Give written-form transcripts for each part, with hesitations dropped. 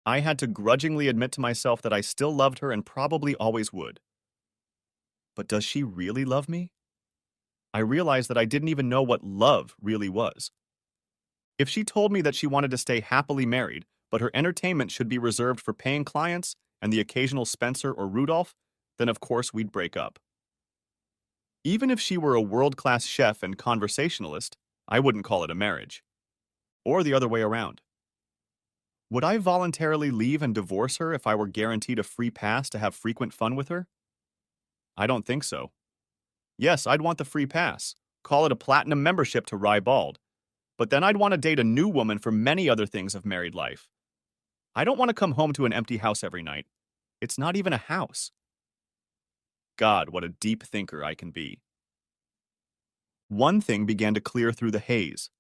I had to grudgingly admit to myself that I still loved her and probably always would. But does she really love me? I realized that I didn't even know what love really was. If she told me that she wanted to stay happily married, but her entertainment should be reserved for paying clients and the occasional Spencer or Rudolph, then of course we'd break up. Even if she were a world-class chef and conversationalist, I wouldn't call it a marriage. Or the other way around. Would I voluntarily leave and divorce her if I were guaranteed a free pass to have frequent fun with her? I don't think so. Yes, I'd want the free pass. Call it a platinum membership to Rybald. But then I'd want to date a new woman for many other things of married life. I don't want to come home to an empty house every night. It's not even a house. God, what a deep thinker I can be. One thing began to clear through the haze.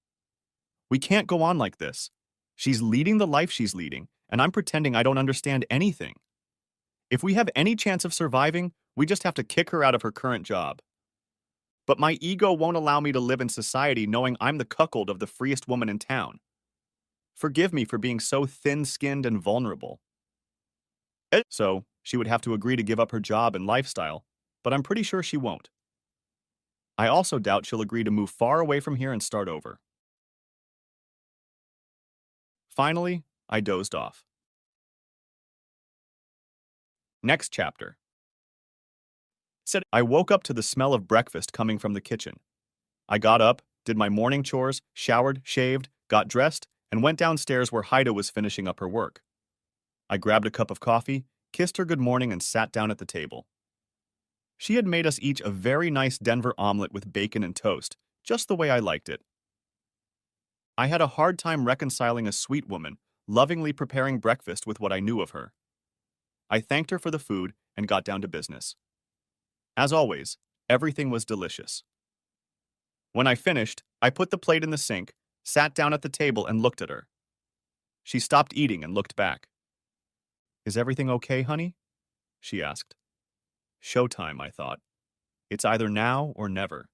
We can't go on like this. She's leading the life she's leading, and I'm pretending I don't understand anything. If we have any chance of surviving, we just have to kick her out of her current job. But my ego won't allow me to live in society knowing I'm the cuckold of the freest woman in town. Forgive me for being so thin-skinned and vulnerable. So, she would have to agree to give up her job and lifestyle, but I'm pretty sure she won't. I also doubt she'll agree to move far away from here and start over. Finally, I dozed off. Next chapter. I woke up to the smell of breakfast coming from the kitchen. I got up, did my morning chores, showered, shaved, got dressed, and went downstairs where Haida was finishing up her work. I grabbed a cup of coffee, kissed her good morning, and sat down at the table. She had made us each a very nice Denver omelet with bacon and toast, just the way I liked it. I had a hard time reconciling a sweet woman, lovingly preparing breakfast with what I knew of her. I thanked her for the food and got down to business. As always, everything was delicious. When I finished, I put the plate in the sink, sat down at the table, and looked at her. She stopped eating and looked back. "Is everything okay, honey?" she asked. Showtime, I thought. It's either now or never.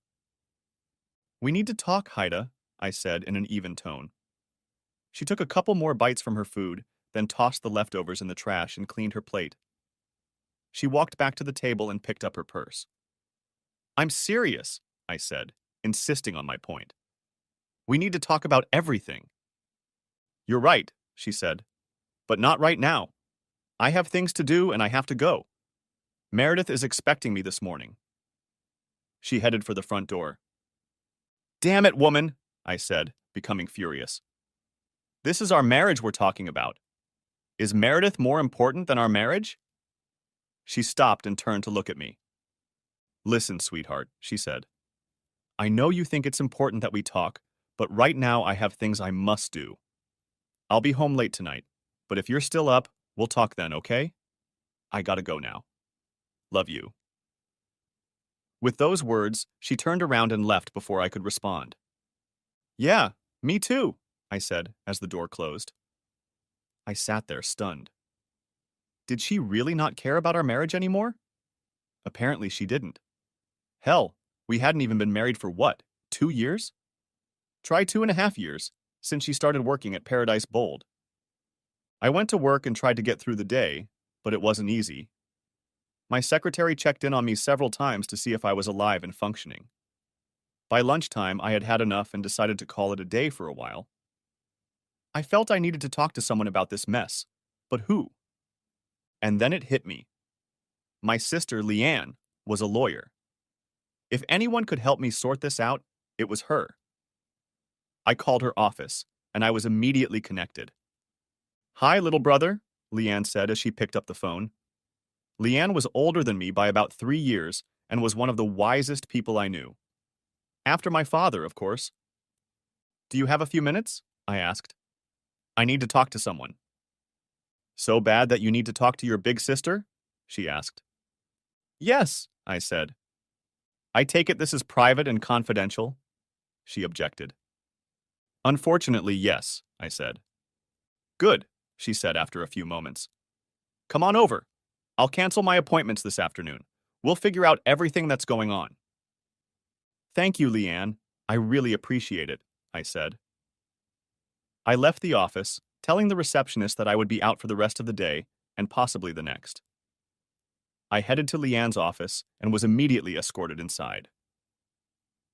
"We need to talk, Haida," I said in an even tone. She took a couple more bites from her food, then tossed the leftovers in the trash and cleaned her plate. She walked back to the table and picked up her purse. "I'm serious," I said, insisting on my point. "We need to talk about everything." "You're right," she said, "but not right now. I have things to do and I have to go. Meredith is expecting me this morning." She headed for the front door. "Damn it, woman," I said, becoming furious. "This is our marriage we're talking about. Is Meredith more important than our marriage?" She stopped and turned to look at me. "Listen, sweetheart," she said. "I know you think it's important that we talk, but right now I have things I must do. I'll be home late tonight, but if you're still up, we'll talk then, okay? I gotta go now. Love you." With those words, she turned around and left before I could respond. "Yeah, me too," I said as the door closed. I sat there stunned. Did she really not care about our marriage anymore? Apparently she didn't. Hell, we hadn't even been married for what, 2 years? Try 2.5 years, since she started working at Paradise Bold. I went to work and tried to get through the day, but it wasn't easy. My secretary checked in on me several times to see if I was alive and functioning. By lunchtime, I had had enough and decided to call it a day for a while. I felt I needed to talk to someone about this mess, but who? And then it hit me. My sister, Leanne, was a lawyer. If anyone could help me sort this out, it was her. I called her office, and I was immediately connected. "Hi, little brother," Leanne said as she picked up the phone. Leanne was older than me by about 3 years and was one of the wisest people I knew. After my father, of course. "Do you have a few minutes?" I asked. "I need to talk to someone." "So bad that you need to talk to your big sister?" she asked. "Yes," I said. "I take it this is private and confidential?" she objected. "Unfortunately, yes," I said. "Good," she said after a few moments. "Come on over. I'll cancel my appointments this afternoon. We'll figure out everything that's going on." "Thank you, Leanne. I really appreciate it," I said. I left the office, telling the receptionist that I would be out for the rest of the day and possibly the next. I headed to Leanne's office and was immediately escorted inside.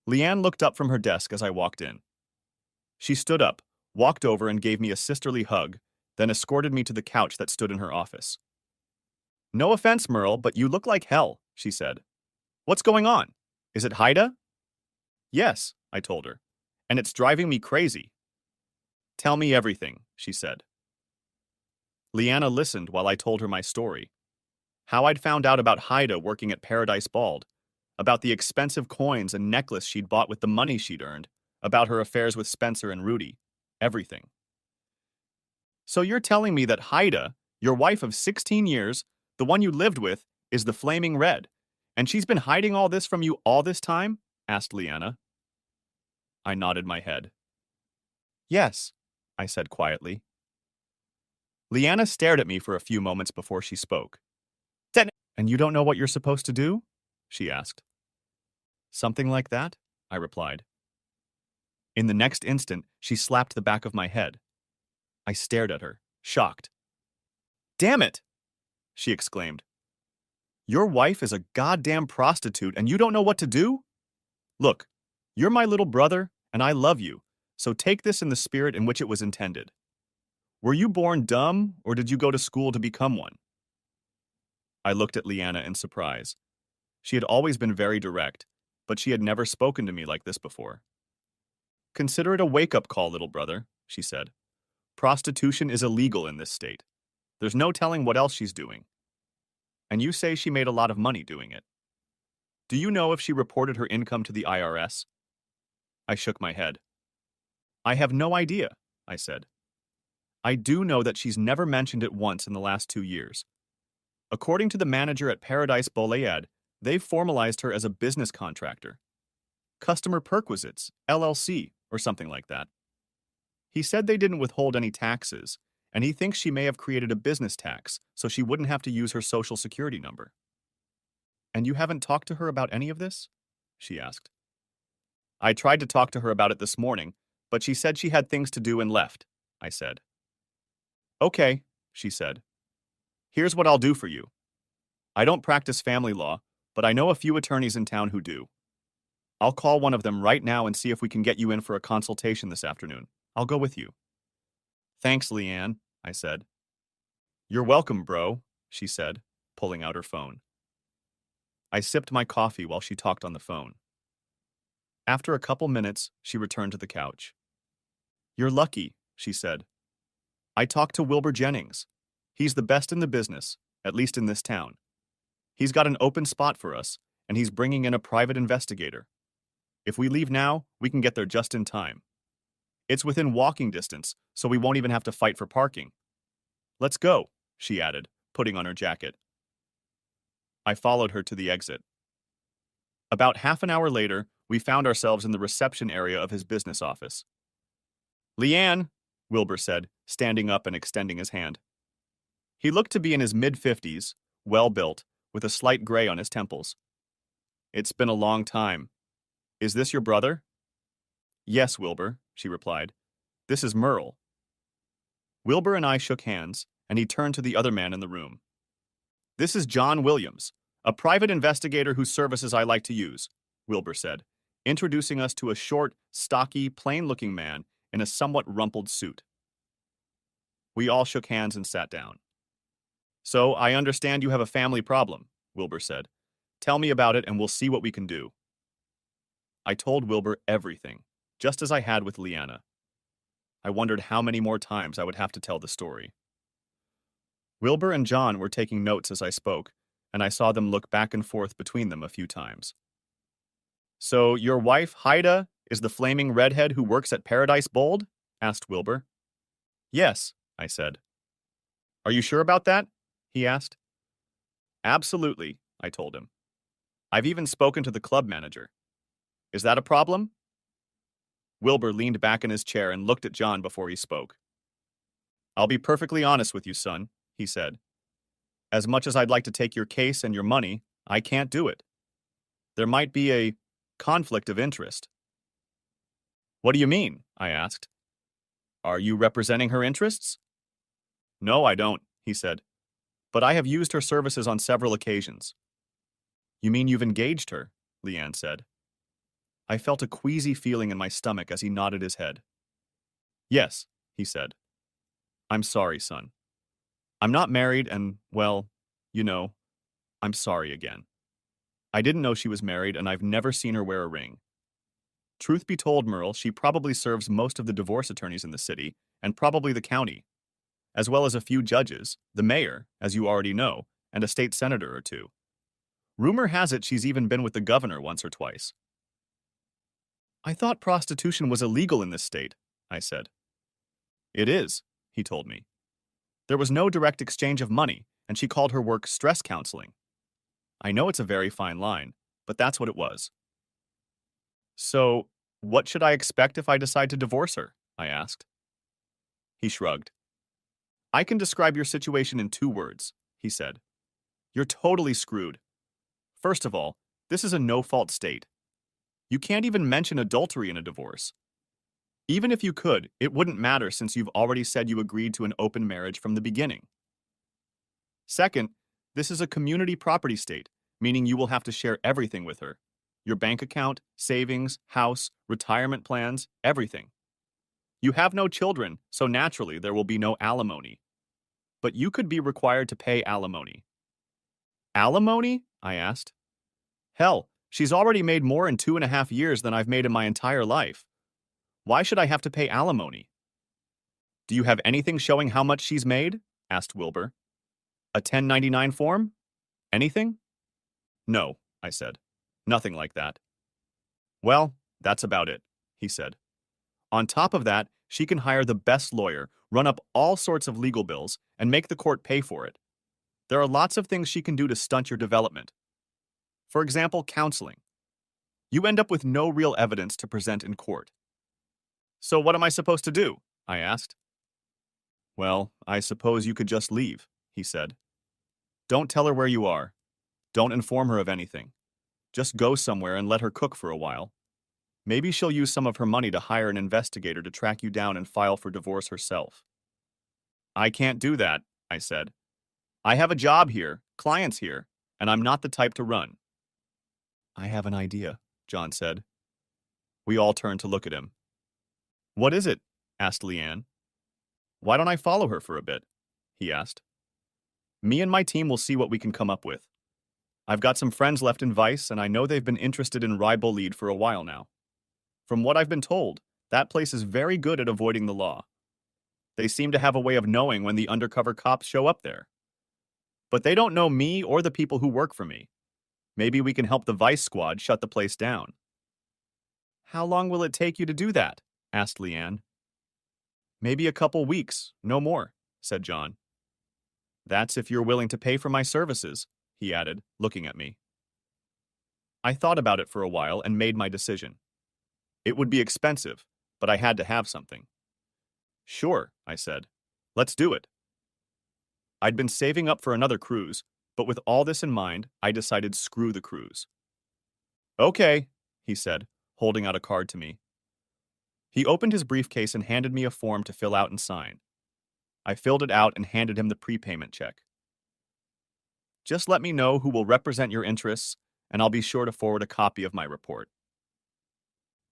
Leanne looked up from her desk as I walked in. She stood up, walked over and gave me a sisterly hug, then escorted me to the couch that stood in her office. "No offense, Merle, but you look like hell," she said. "What's going on? Is it Haida?" "Yes," I told her, "and it's driving me crazy." "Tell me everything," she said. Leanna listened while I told her my story. How I'd found out about Haida working at Paradise Bald, about the expensive coins and necklace she'd bought with the money she'd earned, about her affairs with Spencer and Rudy, everything. "So you're telling me that Haida, your wife of 16 years, the one you lived with, is the Flaming Red, and she's been hiding all this from you all this time?" asked Leanna. I nodded my head. "Yes," I said quietly. Leanna stared at me for a few moments before she spoke. "And you don't know what you're supposed to do?" she asked. "Something like that," I replied. In the next instant, she slapped the back of my head. I stared at her, shocked. "Damn it!" she exclaimed. "Your wife is a goddamn prostitute and you don't know what to do? Look, you're my little brother and I love you, so take this in the spirit in which it was intended. Were you born dumb or did you go to school to become one?" I looked at Leanna in surprise. She had always been very direct, but she had never spoken to me like this before. "Consider it a wake-up call, little brother," she said. "Prostitution is illegal in this state. There's no telling what else she's doing. And you say she made a lot of money doing it. Do you know if she reported her income to the IRS?" I shook my head. "I have no idea," I said. "I do know that she's never mentioned it once in the last 2 years. According to the manager at Paradise Bolead, they've formalized her as a business contractor. Customer Perquisites, LLC, or something like that. He said they didn't withhold any taxes, and he thinks she may have created a business tax so she wouldn't have to use her social security number." "And you haven't talked to her about any of this?" she asked. "I tried to talk to her about it this morning, but she said she had things to do and left," I said. "Okay," she said. "Here's what I'll do for you. I don't practice family law, but I know a few attorneys in town who do. I'll call one of them right now and see if we can get you in for a consultation this afternoon. I'll go with you." "Thanks, Leanne," I said. "You're welcome, bro," she said, pulling out her phone. I sipped my coffee while she talked on the phone. After a couple minutes, she returned to the couch. "You're lucky," she said. "I talked to Wilbur Jennings. He's the best in the business, at least in this town. He's got an open spot for us, and he's bringing in a private investigator. If we leave now, we can get there just in time. It's within walking distance, so we won't even have to fight for parking. Let's go," she added, putting on her jacket. I followed her to the exit. About half an hour later, we found ourselves in the reception area of his business office. "Leanne," Wilbur said, standing up and extending his hand. He looked to be in his mid-50s, well-built, with a slight gray on his temples. "It's been a long time. Is this your brother?" "Yes, Wilbur," she replied. "This is Merle." Wilbur and I shook hands, and he turned to the other man in the room. "This is John Williams, a private investigator whose services I like to use," Wilbur said, introducing us to a short, stocky, plain-looking man in a somewhat rumpled suit. We all shook hands and sat down. "So, I understand you have a family problem," Wilbur said. "Tell me about it and we'll see what we can do." I told Wilbur everything, just as I had with Leanna. I wondered how many more times I would have to tell the story. Wilbur and John were taking notes as I spoke, and I saw them look back and forth between them a few times. "So, your wife, Haida, is the flaming redhead who works at Paradise Bold?" asked Wilbur. "Yes," I said. "Are you sure about that?" he asked. "Absolutely," I told him. "I've even spoken to the club manager. Is that a problem?" Wilbur leaned back in his chair and looked at John before he spoke. "I'll be perfectly honest with you, son," he said. "As much as I'd like to take your case and your money, I can't do it. There might be a conflict of interest." "What do you mean?" I asked. Are you representing her interests? No, I don't, he said. But I have used her services on several occasions. You mean you've engaged her? Leanne said. I felt a queasy feeling in my stomach as he nodded his head. Yes, he said. I'm sorry, son. I'm not married and, well, you know, I'm sorry again. I didn't know she was married and I've never seen her wear a ring. Truth be told, Merle, she probably serves most of the divorce attorneys in the city and probably the county, as well as a few judges, the mayor, as you already know, and a state senator or two. Rumor has it she's even been with the governor once or twice. I thought prostitution was illegal in this state, I said. It is, he told me. There was no direct exchange of money, and she called her work stress counseling. I know it's a very fine line, but that's what it was. So, what should I expect if I decide to divorce her? I asked. He shrugged. I can describe your situation in 2 words, he said. You're totally screwed. First of all, this is a no-fault state. You can't even mention adultery in a divorce. Even if you could, it wouldn't matter since you've already said you agreed to an open marriage from the beginning. Second, this is a community property state, meaning you will have to share everything with her. Your bank account, savings, house, retirement plans, everything. You have no children, so naturally there will be no alimony. But you could be required to pay alimony. Alimony? I asked. Hell, she's already made more in 2.5 years than I've made in my entire life. Why should I have to pay alimony? Do you have anything showing how much she's made? Asked Wilbur. A 1099 form? Anything? No, I said. Nothing like that. Well, that's about it, he said. On top of that, she can hire the best lawyer, run up all sorts of legal bills, and make the court pay for it. There are lots of things she can do to stunt your development. For example, counseling. You end up with no real evidence to present in court. So what am I supposed to do? I asked. Well, I suppose you could just leave, he said. Don't tell her where you are. Don't inform her of anything. Just go somewhere and let her cook for a while. Maybe she'll use some of her money to hire an investigator to track you down and file for divorce herself. I can't do that, I said. I have a job here, clients here, and I'm not the type to run. I have an idea, John said. We all turned to look at him. What is it? Asked Leanne. Why don't I follow her for a bit? He asked. Me and my team will see what we can come up with. I've got some friends left in Vice, and I know they've been interested in Ribble Lead for a while now. From what I've been told, that place is very good at avoiding the law. They seem to have a way of knowing when the undercover cops show up there. But they don't know me or the people who work for me. Maybe we can help the Vice squad shut the place down. How long will it take you to do that? Asked Leanne. Maybe a couple weeks, no more, said John. That's if you're willing to pay for my services, he added, looking at me. I thought about it for a while and made my decision. It would be expensive, but I had to have something. Sure, I said. Let's do it. I'd been saving up for another cruise, but with all this in mind, I decided screw the cruise. Okay, he said, holding out a card to me. He opened his briefcase and handed me a form to fill out and sign. I filled it out and handed him the prepayment check. Just let me know who will represent your interests, and I'll be sure to forward a copy of my report.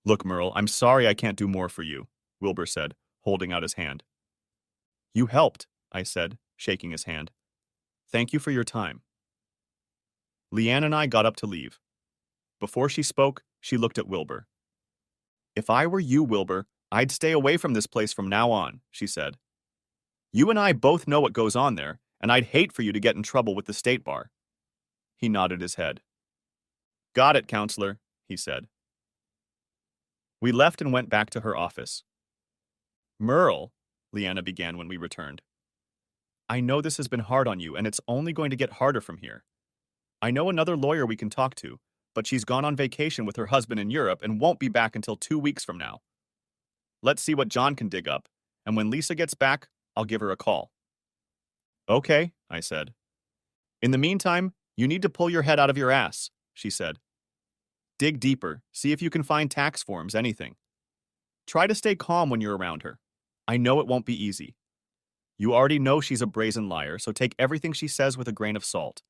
Look, Merle, I'm sorry I can't do more for you, Wilbur said, holding out his hand. You helped, I said, shaking his hand. Thank you for your time. Leanne and I got up to leave. Before she spoke, she looked at Wilbur. If I were you, Wilbur, I'd stay away from this place from now on, she said. You and I both know what goes on there, and I'd hate for you to get in trouble with the state bar. He nodded his head. Got it, counselor, he said. We left and went back to her office. Merle, Leanna began when we returned. I know this has been hard on you, and it's only going to get harder from here. I know another lawyer we can talk to, but she's gone on vacation with her husband in Europe and won't be back until 2 weeks from now. Let's see what John can dig up, and when Lisa gets back, I'll give her a call. Okay, I said. In the meantime, you need to pull your head out of your ass, she said. Dig deeper, see if you can find tax forms, anything. Try to stay calm when you're around her. I know it won't be easy. You already know she's a brazen liar, so take everything she says with a grain of salt.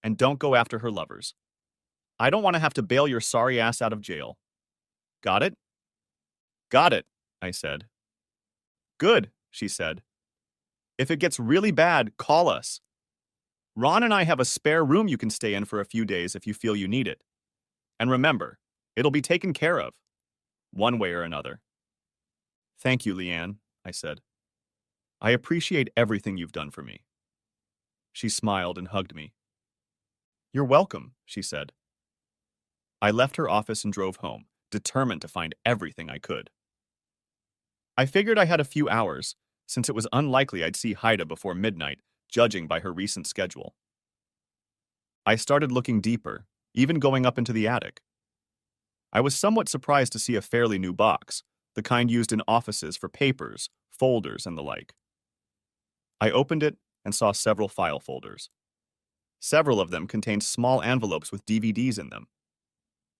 And don't go after her lovers. I don't want to have to bail your sorry ass out of jail. Got it? Got it, I said. Good, she said. If it gets really bad, call us. Ron and I have a spare room you can stay in for a few days if you feel you need it. And remember, it'll be taken care of, one way or another. Thank you, Leanne, I said. I appreciate everything you've done for me. She smiled and hugged me. You're welcome, she said. I left her office and drove home, determined to find everything I could. I figured I had a few hours, since it was unlikely I'd see Haida before midnight, judging by her recent schedule. I started looking deeper, even going up into the attic. I was somewhat surprised to see a fairly new box, the kind used in offices for papers, folders, and the like. I opened it and saw several file folders. Several of them contained small envelopes with DVDs in them.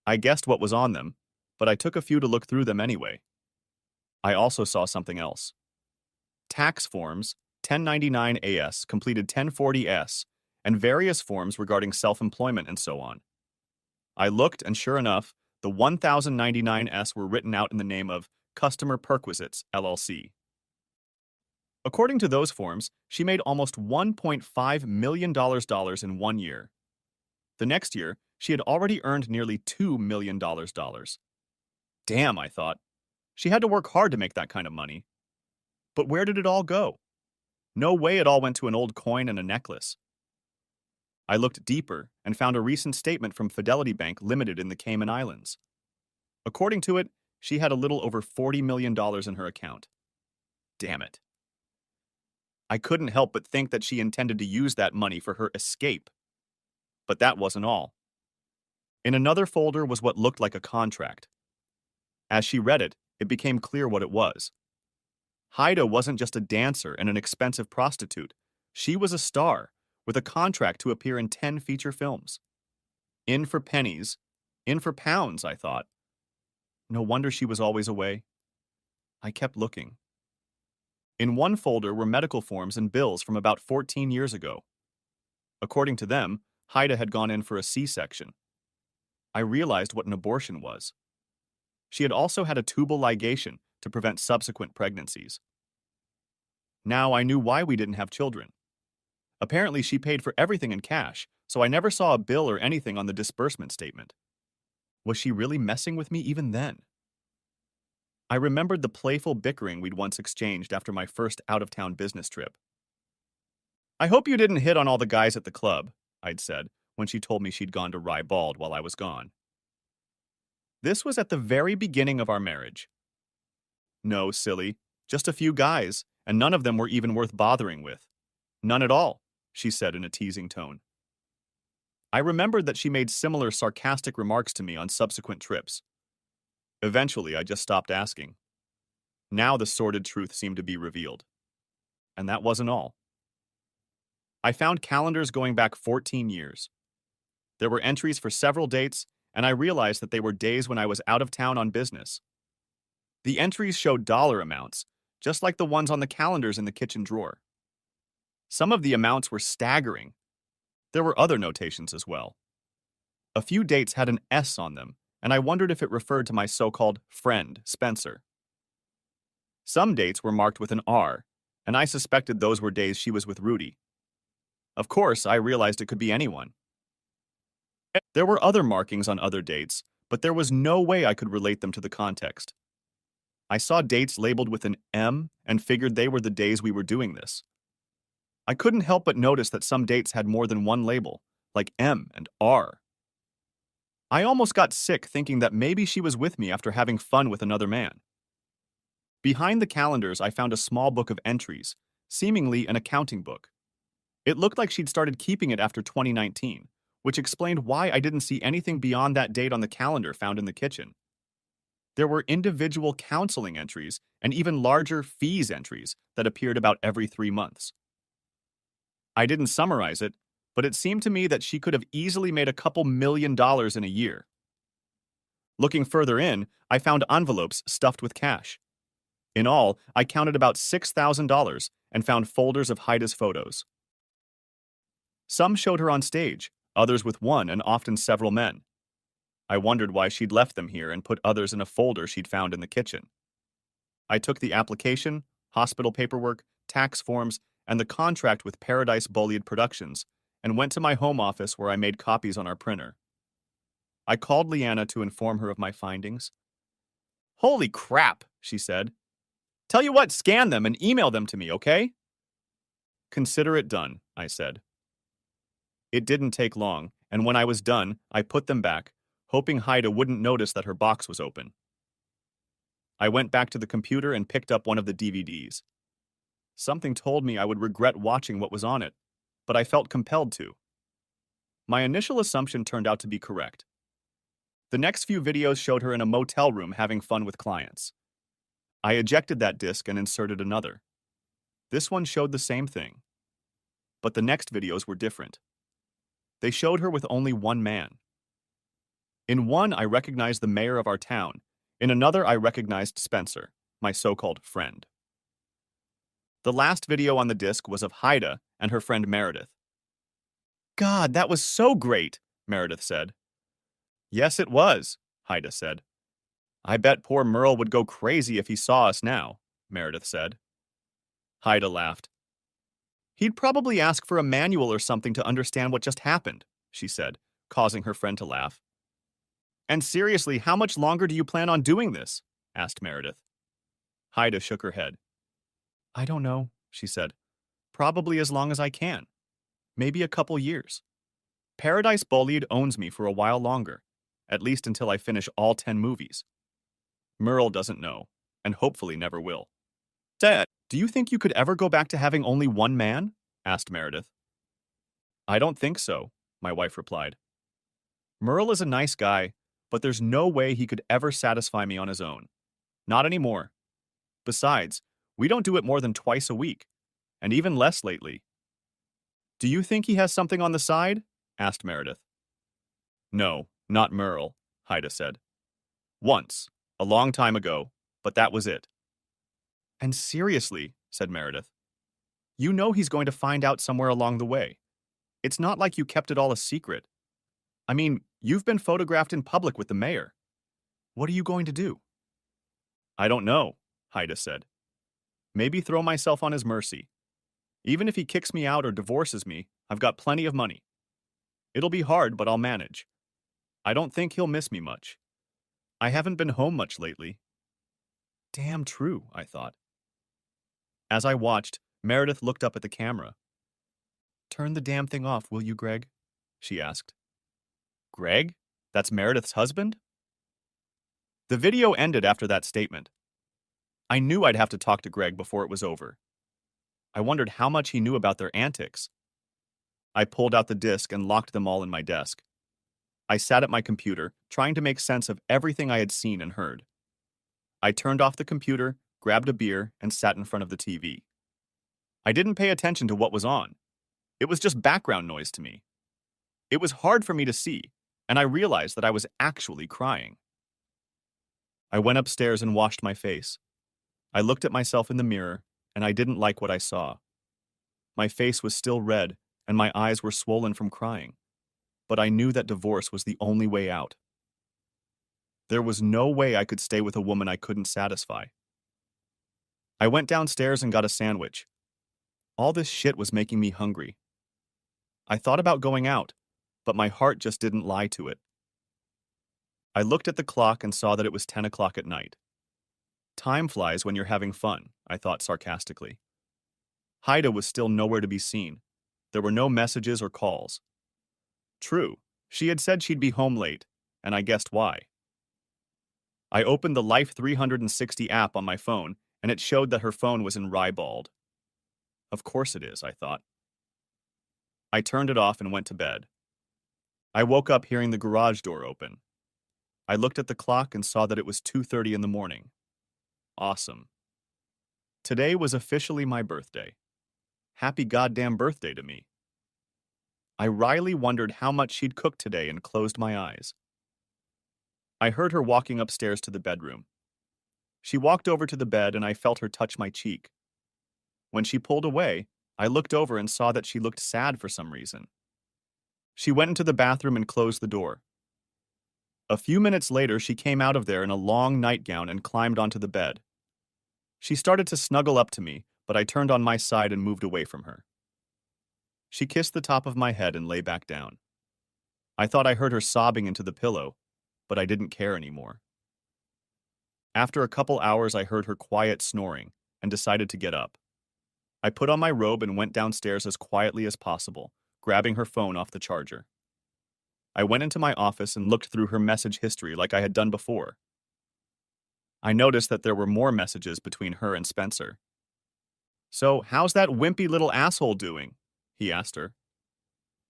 I guessed what was on them, but I took a few to look through them anyway. I also saw something else. Tax forms, 1099-AS, completed 1040-S, and various forms regarding self-employment and so on. I looked, and sure enough, the 1099-S were written out in the name of Customer Perquisites, LLC. According to those forms, she made almost $1.5 million in 1 year. The next year, she had already earned nearly $2 million. Damn, I thought. She had to work hard to make that kind of money. But where did it all go? No way it all went to an old coin and a necklace. I looked deeper and found a recent statement from Fidelity Bank Limited in the Cayman Islands. According to it, she had a little over $40 million in her account. Damn it. I couldn't help but think that she intended to use that money for her escape. But that wasn't all. In another folder was what looked like a contract. As she read it, it became clear what it was. Haida wasn't just a dancer and an expensive prostitute. She was a star, with a contract to appear in 10 feature films. In for pennies, in for pounds, I thought. No wonder she was always away. I kept looking. In one folder were medical forms and bills from about 14 years ago. According to them, Haida had gone in for a C-section. I realized what an abortion was. She had also had a tubal ligation to prevent subsequent pregnancies. Now I knew why we didn't have children. Apparently she paid for everything in cash, so I never saw a bill or anything on the disbursement statement. Was she really messing with me even then? I remembered the playful bickering we'd once exchanged after my first out-of-town business trip. I hope you didn't hit on all the guys at the club, I'd said, when she told me she'd gone to Ribald while I was gone. This was at the very beginning of our marriage. No, silly, just a few guys, and none of them were even worth bothering with. None at all, she said in a teasing tone. I remembered that she made similar sarcastic remarks to me on subsequent trips. Eventually, I just stopped asking. Now the sordid truth seemed to be revealed. And that wasn't all. I found calendars going back 14 years. There were entries for several dates, and I realized that they were days when I was out of town on business. The entries showed dollar amounts, just like the ones on the calendars in the kitchen drawer. Some of the amounts were staggering. There were other notations as well. A few dates had an S on them, and I wondered if it referred to my so-called friend, Spencer. Some dates were marked with an R, and I suspected those were days she was with Rudy. Of course, I realized it could be anyone. There were other markings on other dates, but there was no way I could relate them to the context. I saw dates labeled with an M and figured they were the days we were doing this. I couldn't help but notice that some dates had more than one label, like M and R. I almost got sick thinking that maybe she was with me after having fun with another man. Behind the calendars, I found a small book of entries, seemingly an accounting book. It looked like she'd started keeping it after 2019, which explained why I didn't see anything beyond that date on the calendar found in the kitchen. There were individual counseling entries and even larger fees entries that appeared about every 3 months. I didn't summarize it, but it seemed to me that she could have easily made a couple $1 million in a year. Looking further in, I found envelopes stuffed with cash. In all, I counted about $6,000 and found folders of Haida's photos. Some showed her on stage, others with one and often several men. I wondered why she'd left them here and put others in a folder she'd found in the kitchen. I took the application, hospital paperwork, tax forms, and the contract with Paradise Bolliard Productions and went to my home office where I made copies on our printer. I called Leanna to inform her of my findings. "Holy crap," she said. "Tell you what, scan them and email them to me, okay?" "Consider it done," I said. It didn't take long, and when I was done, I put them back, hoping Haida wouldn't notice that her box was open. I went back to the computer and picked up one of the DVDs. Something told me I would regret watching what was on it, but I felt compelled to. My initial assumption turned out to be correct. The next few videos showed her in a motel room having fun with clients. I ejected that disc and inserted another. This one showed the same thing. But the next videos were different. They showed her with only one man. In one, I recognized the mayor of our town. In another, I recognized Spencer, my so-called friend. The last video on the disc was of Haida and her friend Meredith. "God, that was so great," Meredith said. "Yes, it was," Haida said. "I bet poor Merle would go crazy if he saw us now," Meredith said. Haida laughed. "He'd probably ask for a manual or something to understand what just happened," she said, causing her friend to laugh. "And seriously, how much longer do you plan on doing this?" asked Meredith. Haida shook her head. "I don't know," she said. "Probably as long as I can. Maybe a couple years. Paradise Bolliard owns me for a while longer, at least until I finish all 10 movies. Merle doesn't know, and hopefully never will." "Dad, do you think you could ever go back to having only one man?" asked Meredith. "I don't think so," my wife replied. "Merle is a nice guy, but there's no way he could ever satisfy me on his own. Not anymore. Besides, we don't do it more than twice a week, and even less lately." "Do you think he has something on the side?" asked Meredith. "No, not Merle," Haida said. "Once, a long time ago, but that was it." "And seriously," said Meredith, "you know he's going to find out somewhere along the way. It's not like you kept it all a secret. I mean, you've been photographed in public with the mayor. What are you going to do?" "I don't know," Haida said. "Maybe throw myself on his mercy. Even if he kicks me out or divorces me, I've got plenty of money. It'll be hard, but I'll manage. I don't think he'll miss me much. I haven't been home much lately." Damn true, I thought. As I watched, Meredith looked up at the camera. "Turn the damn thing off, will you, Greg?" she asked. "Greg? That's Meredith's husband?" The video ended after that statement. I knew I'd have to talk to Greg before it was over. I wondered how much he knew about their antics. I pulled out the disc and locked them all in my desk. I sat at my computer, trying to make sense of everything I had seen and heard. I turned off the computer, grabbed a beer, and sat in front of the TV. I didn't pay attention to what was on. It was just background noise to me. It was hard for me to see, and I realized that I was actually crying. I went upstairs and washed my face. I looked at myself in the mirror, and I didn't like what I saw. My face was still red, and my eyes were swollen from crying. But I knew that divorce was the only way out. There was no way I could stay with a woman I couldn't satisfy. I went downstairs and got a sandwich. All this shit was making me hungry. I thought about going out, but my heart just didn't lie to it. I looked at the clock and saw that it was 10 o'clock at night. Time flies when you're having fun, I thought sarcastically. Haida was still nowhere to be seen. There were no messages or calls. True, she had said she'd be home late, and I guessed why. I opened the Life 360 app on my phone, and it showed that her phone was in Ribald. Of course it is, I thought. I turned it off and went to bed. I woke up hearing the garage door open. I looked at the clock and saw that it was 2:30 in the morning. Awesome. Today was officially my birthday. Happy goddamn birthday to me. I wryly wondered how much she'd cooked today and closed my eyes. I heard her walking upstairs to the bedroom. She walked over to the bed and I felt her touch my cheek. When she pulled away, I looked over and saw that she looked sad for some reason. She went into the bathroom and closed the door. A few minutes later, she came out of there in a long nightgown and climbed onto the bed. She started to snuggle up to me, but I turned on my side and moved away from her. She kissed the top of my head and lay back down. I thought I heard her sobbing into the pillow, but I didn't care anymore. After a couple hours, I heard her quiet snoring and decided to get up. I put on my robe and went downstairs as quietly as possible, grabbing her phone off the charger. I went into my office and looked through her message history like I had done before. I noticed that there were more messages between her and Spencer. "So, how's that wimpy little asshole doing?" he asked her.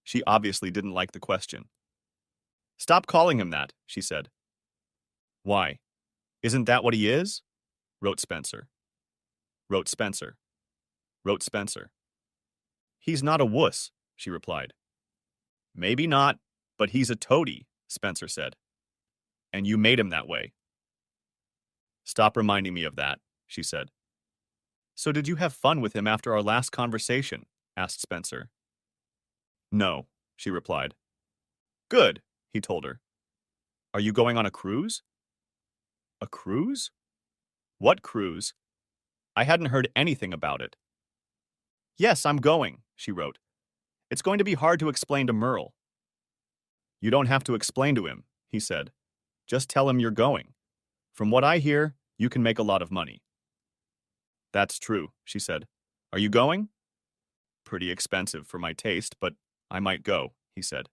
She obviously didn't like the question. "Stop calling him that," she said. "Why? Isn't that what he is?" wrote Spencer. Wrote Spencer. Wrote Spencer. "He's not a wuss," she replied. "Maybe not, but he's a toady," Spencer said. "And you made him that way." "Stop reminding me of that," she said. "So did you have fun with him after our last conversation?" asked Spencer. "No," she replied. "Good," he told her. "Are you going on a cruise?" "A cruise? What cruise?" I hadn't heard anything about it. "Yes, I'm going," she wrote. "It's going to be hard to explain to Merle." "You don't have to explain to him," he said. "Just tell him you're going. From what I hear, you can make a lot of money." "That's true," she said. "Are you going?" "Pretty expensive for my taste, but I might go," he said.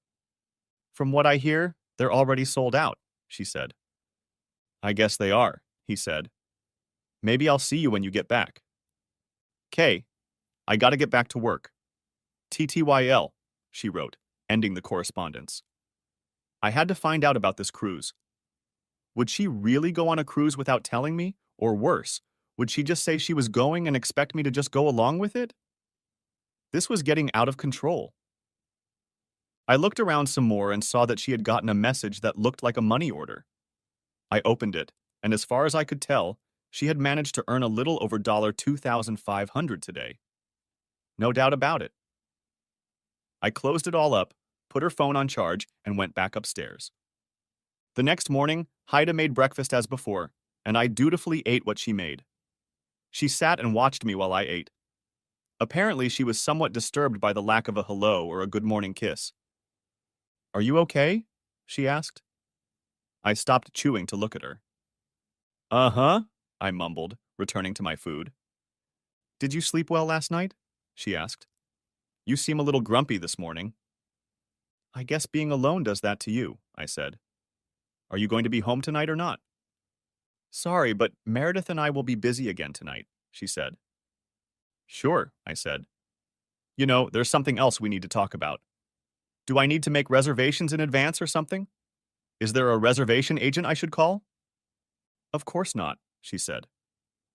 "From what I hear, they're already sold out," she said. "I guess they are," he said. "Maybe I'll see you when you get back." "Kay, I gotta get back to work." "TTYL," she wrote, ending the correspondence. I had to find out about this cruise. Would she really go on a cruise without telling me? Or worse, would she just say she was going and expect me to just go along with it? This was getting out of control. I looked around some more and saw that she had gotten a message that looked like a money order. I opened it, and as far as I could tell, she had managed to earn a little over $2,500 today. No doubt about it. I closed it all up, put her phone on charge, and went back upstairs. The next morning, Haida made breakfast as before, and I dutifully ate what she made. She sat and watched me while I ate. Apparently, she was somewhat disturbed by the lack of a hello or a good morning kiss. "Are you okay?" she asked. I stopped chewing to look at her. "Uh-huh," I mumbled, returning to my food. "Did you sleep well last night?" she asked. "You seem a little grumpy this morning." "I guess being alone does that to you," I said. "Are you going to be home tonight or not?" "Sorry, but Meredith and I will be busy again tonight," she said. "Sure," I said. "You know, there's something else we need to talk about. Do I need to make reservations in advance or something? Is there a reservation agent I should call?" "Of course not," she said.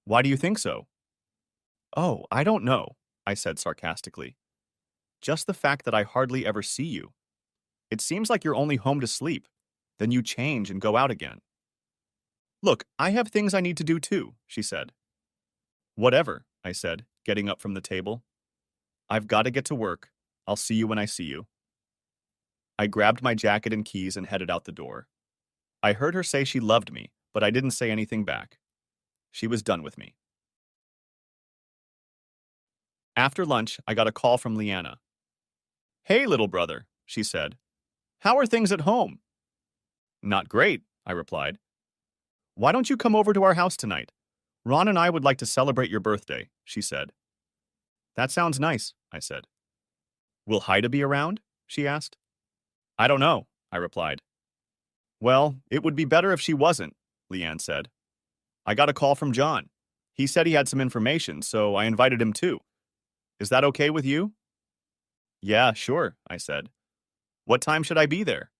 "Why do you think so?" "Oh, I don't know," I said sarcastically. "Just the fact that I hardly ever see you. It seems like you're only home to sleep. Then you change and go out again." "Look, I have things I need to do too," she said. "Whatever," I said, getting up from the table. "I've got to get to work. I'll see you when I see you." I grabbed my jacket and keys and headed out the door. I heard her say she loved me, but I didn't say anything back. She was done with me. After lunch, I got a call from Leanna. "Hey, little brother," she said. "How are things at home?" "Not great," I replied. "Why don't you come over to our house tonight? Ron and I would like to celebrate your birthday," she said. "That sounds nice," I said. "Will Haida be around?" she asked. "I don't know," I replied. "Well, it would be better if she wasn't," Leanne said. "I got a call from John. He said he had some information, so I invited him too. Is that okay with you?" "Yeah, sure," I said. "What time should I be there?"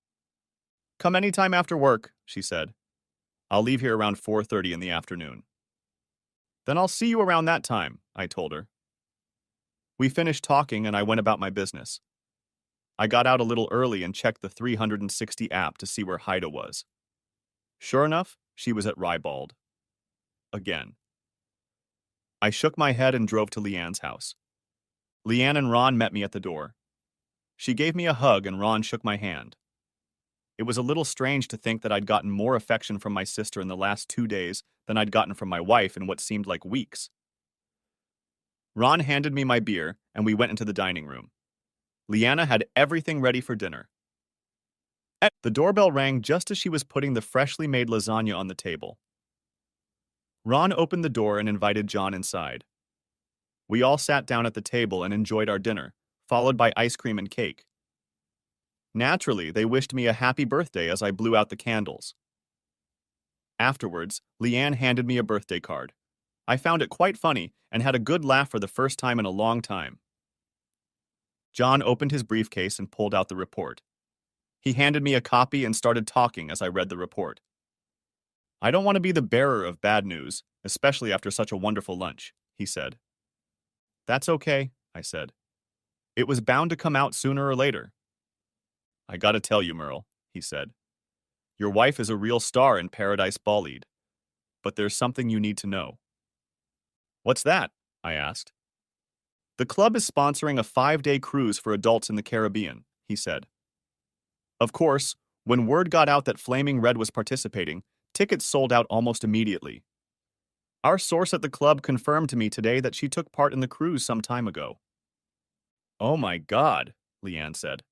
"Come any time after work," she said. "I'll leave here around 4:30 in the afternoon." "Then I'll see you around that time," I told her. We finished talking and I went about my business. I got out a little early and checked the 360 app to see where Haida was. Sure enough, she was at Rybald. again. I shook my head and drove to Leanne's house. Leanne and Ron met me at the door. She gave me a hug and Ron shook my hand. It was a little strange to think that I'd gotten more affection from my sister in the last 2 days than I'd gotten from my wife in what seemed like weeks. Ron handed me my beer, and we went into the dining room. Leanna had everything ready for dinner. The doorbell rang just as she was putting the freshly made lasagna on the table. Ron opened the door and invited John inside. We all sat down at the table and enjoyed our dinner, followed by ice cream and cake. Naturally, they wished me a happy birthday as I blew out the candles. Afterwards, Leanne handed me a birthday card. I found it quite funny and had a good laugh for the first time in a long time. John opened his briefcase and pulled out the report. He handed me a copy and started talking as I read the report. "I don't want to be the bearer of bad news, especially after such a wonderful lunch," he said. "That's okay," I said. "It was bound to come out sooner or later." "I gotta tell you, Merle," he said. "Your wife is a real star in Paradise Ballade. But there's something you need to know." "What's that?" I asked. "The club is sponsoring a 5-day cruise for adults in the Caribbean," he said. Of course, when word got out that Flaming Red was participating, tickets sold out almost immediately. Our source at the club confirmed to me today that she took part in the cruise some time ago. "Oh my God," Leanne said.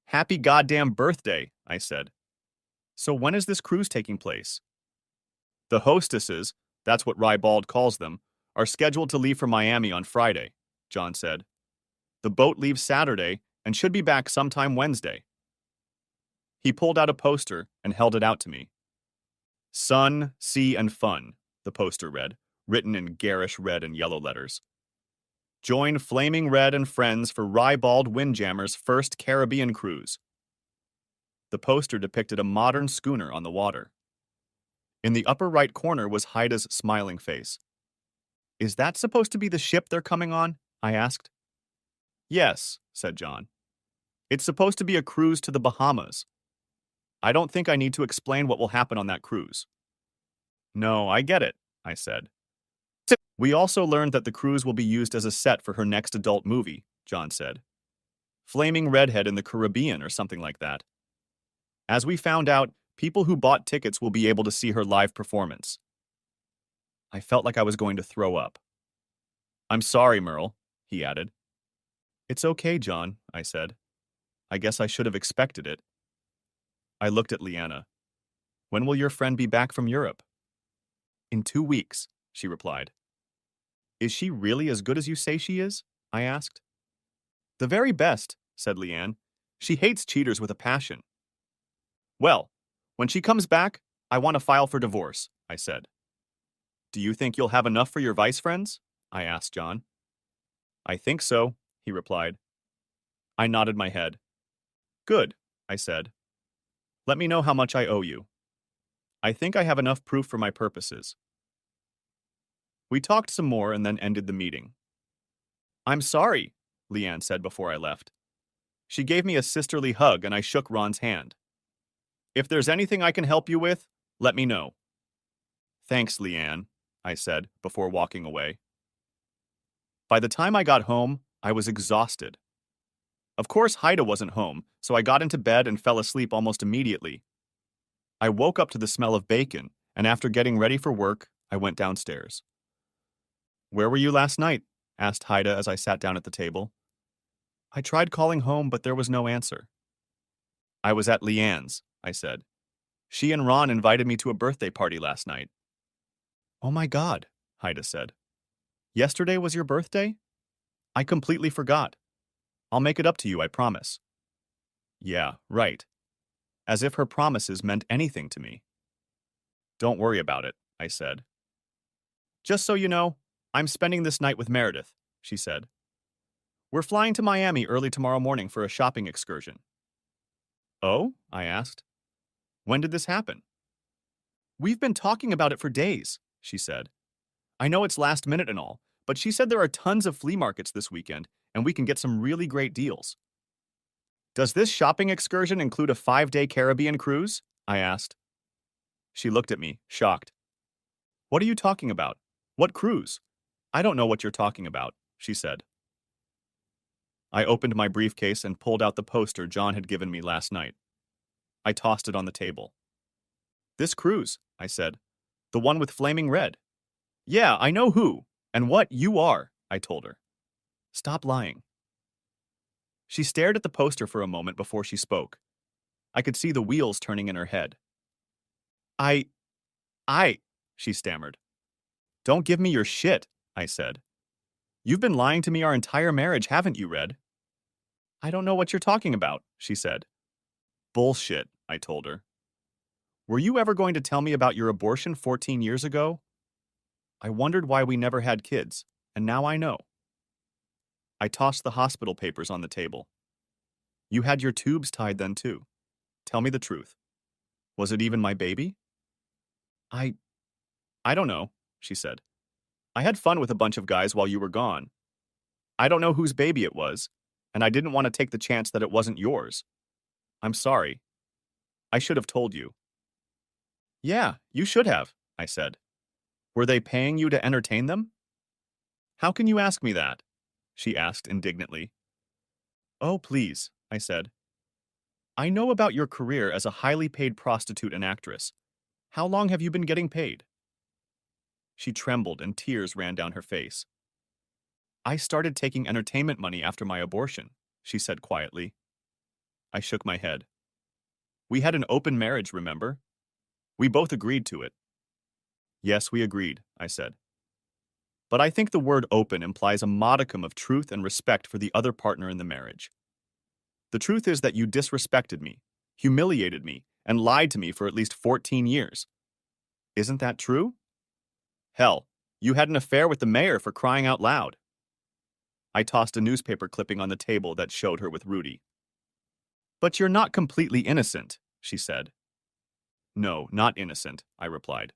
"Happy goddamn birthday," I said. "So when is this cruise taking place?" "The hostesses, that's what Rybald calls them, are scheduled to leave for Miami on Friday," John said. "The boat leaves Saturday and should be back sometime Wednesday." He pulled out a poster and held it out to me. "Sun, Sea, and Fun," the poster read, written in garish red and yellow letters. "Join Flaming Red and friends for Rybald Windjammer's first Caribbean cruise." The poster depicted a modern schooner on the water. In the upper right corner was Haida's smiling face. "Is that supposed to be the ship they're coming on?" I asked. "Yes," said John. "It's supposed to be a cruise to the Bahamas. I don't think I need to explain what will happen on that cruise." "No, I get it," I said. "We also learned that the cruise will be used as a set for her next adult movie," John said. "Flaming Redhead in the Caribbean or something like that. As we found out, people who bought tickets will be able to see her live performance." I felt like I was going to throw up. "I'm sorry, Merle," he added. "It's okay, John," I said. "I guess I should have expected it." I looked at Leanna. "When will your friend be back from Europe?" "In 2 weeks," she replied. "Is she really as good as you say she is?" I asked. "The very best," said Leanne. "She hates cheaters with a passion." "Well, when she comes back, I want to file for divorce," I said. "Do you think you'll have enough for your vice friends?" I asked John. "I think so," he replied. I nodded my head. "Good," I said. "Let me know how much I owe you. I think I have enough proof for my purposes." We talked some more and then ended the meeting. "I'm sorry," Leanne said before I left. She gave me a sisterly hug and I shook Ron's hand. "If there's anything I can help you with, let me know." "Thanks, Leanne," I said before walking away. By the time I got home, I was exhausted. Of course, Haida wasn't home, so I got into bed and fell asleep almost immediately. I woke up to the smell of bacon, and after getting ready for work, I went downstairs. "Where were you last night?" asked Haida as I sat down at the table. "I tried calling home, but there was no answer." "I was at Leanne's," I said. "She and Ron invited me to a birthday party last night." "Oh my God," Haida said. "Yesterday was your birthday? I completely forgot. I'll make it up to you, I promise." Yeah, right. As if her promises meant anything to me. "Don't worry about it," I said. "Just so you know, I'm spending this night with Meredith," she said. "We're flying to Miami early tomorrow morning for a shopping excursion." "Oh?" I asked. "When did this happen?" "We've been talking about it for days," she said. "I know it's last minute and all, but she said there are tons of flea markets this weekend, and we can get some really great deals." "Does this shopping excursion include a 5-day Caribbean cruise?" I asked. She looked at me, shocked. What are you talking about? What cruise? I don't know what you're talking about, she said. I opened my briefcase and pulled out the poster John had given me last night. I tossed it on the table. This cruise, I said. The one with flaming red. Yeah, I know who and what you are, I told her. Stop lying. She stared at the poster for a moment before she spoke. I could see the wheels turning in her head. I, she stammered. Don't give me your shit, I said. You've been lying to me our entire marriage, haven't you, Red? I don't know what you're talking about, she said. Bullshit, I told her. Were you ever going to tell me about your abortion 14 years ago? I wondered why we never had kids, and now I know. I tossed the hospital papers on the table. You had your tubes tied then, too. Tell me the truth. Was it even my baby? I don't know, she said. I had fun with a bunch of guys while you were gone. I don't know whose baby it was, and I didn't want to take the chance that it wasn't yours. I'm sorry. I should have told you. Yeah, you should have, I said. Were they paying you to entertain them? How can you ask me that? She asked indignantly. Oh, please, I said. I know about your career as a highly paid prostitute and actress. How long have you been getting paid? She trembled and tears ran down her face. I started taking entertainment money after my abortion, she said quietly. I shook my head. We had an open marriage, remember? We both agreed to it. Yes, we agreed, I said. But I think the word open implies a modicum of truth and respect for the other partner in the marriage. The truth is that you disrespected me, humiliated me, and lied to me for at least 14 years. Isn't that true? Hell, you had an affair with the mayor for crying out loud. I tossed a newspaper clipping on the table that showed her with Rudy. But you're not completely innocent, she said. No, not innocent, I replied.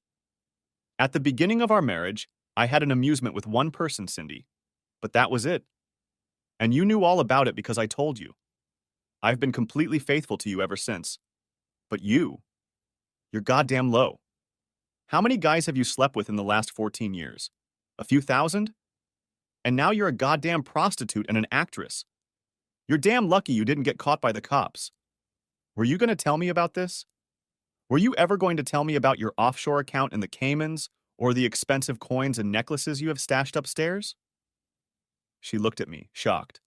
At the beginning of our marriage, I had an amusement with one person, Cindy. But that was it. And you knew all about it because I told you. I've been completely faithful to you ever since. But you're goddamn low. How many guys have you slept with in the last 14 years? A few thousand? And now you're a goddamn prostitute and an actress. You're damn lucky you didn't get caught by the cops. Were you going to tell me about this? Were you ever going to tell me about your offshore account in the Caymans or the expensive coins and necklaces you have stashed upstairs? She looked at me, shocked.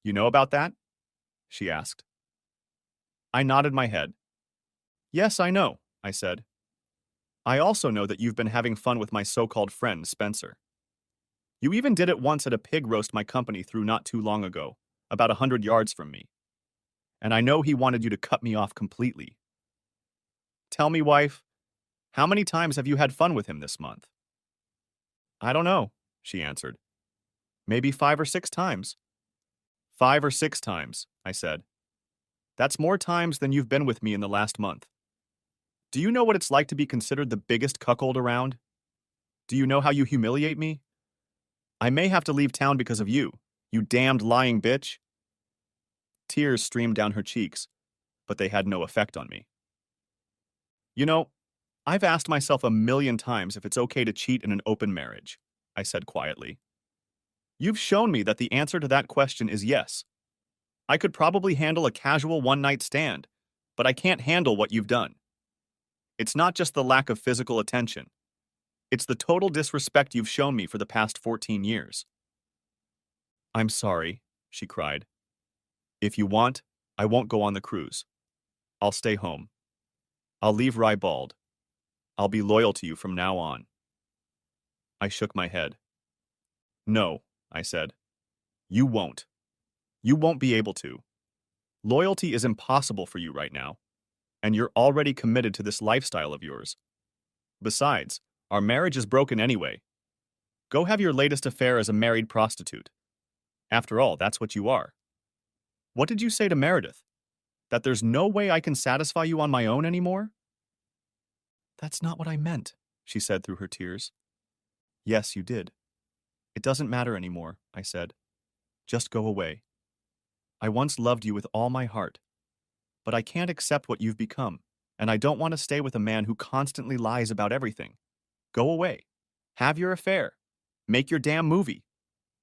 You know about that? She asked. I nodded my head. Yes, I know, I said. I also know that you've been having fun with my so-called friend, Spencer. You even did it once at a pig roast my company threw not too long ago, about 100 yards from me. And I know he wanted you to cut me off completely. Tell me, wife, how many times have you had fun with him this month? I don't know, she answered. Maybe 5 or 6 times. 5 or 6 times, I said. That's more times than you've been with me in the last month. Do you know what it's like to be considered the biggest cuckold around? Do you know how you humiliate me? I may have to leave town because of you, you damned lying bitch. Tears streamed down her cheeks, but they had no effect on me. You know, I've asked myself a million times if it's okay to cheat in an open marriage, I said quietly. You've shown me that the answer to that question is yes. I could probably handle a casual one-night stand, but I can't handle what you've done. It's not just the lack of physical attention. It's the total disrespect you've shown me for the past 14 years. I'm sorry, she cried. If you want, I won't go on the cruise. I'll stay home. I'll leave Rye bald. I'll be loyal to you from now on. I shook my head. No, I said. You won't. You won't be able to. Loyalty is impossible for you right now, and you're already committed to this lifestyle of yours. Besides, our marriage is broken anyway. Go have your latest affair as a married prostitute. After all, that's what you are. What did you say to Meredith? That there's no way I can satisfy you on my own anymore? That's not what I meant, she said through her tears. Yes, you did. It doesn't matter anymore, I said. Just go away. I once loved you with all my heart, but I can't accept what you've become, and I don't want to stay with a man who constantly lies about everything. Go away. Have your affair. Make your damn movie.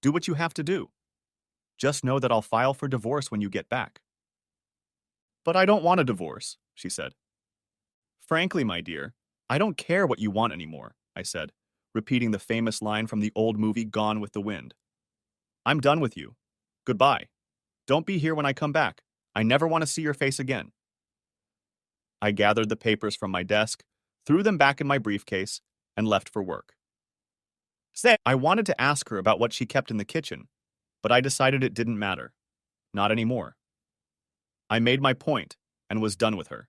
Do what you have to do. Just know that I'll file for divorce when you get back. But I don't want a divorce, she said. Frankly, my dear, I don't care what you want anymore, I said, repeating the famous line from the old movie Gone with the Wind. I'm done with you. Goodbye. Don't be here when I come back. I never want to see your face again. I gathered the papers from my desk, threw them back in my briefcase, and left for work. I wanted to ask her about what she kept in the kitchen, but I decided it didn't matter. Not anymore. I made my point and was done with her.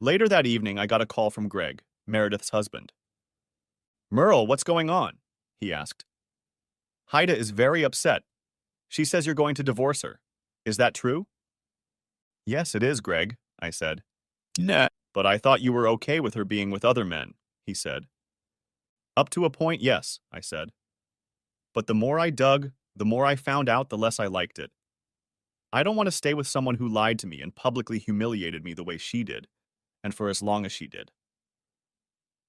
Later that evening, I got a call from Greg, Meredith's husband. Merle, what's going on? He asked. Haida is very upset. She says you're going to divorce her. Is that true? Yes, it is, Greg, I said. Nah. But I thought you were okay with her being with other men, he said. Up to a point, yes, I said. But the more I dug, the more I found out, the less I liked it. I don't want to stay with someone who lied to me and publicly humiliated me the way she did, and for as long as she did.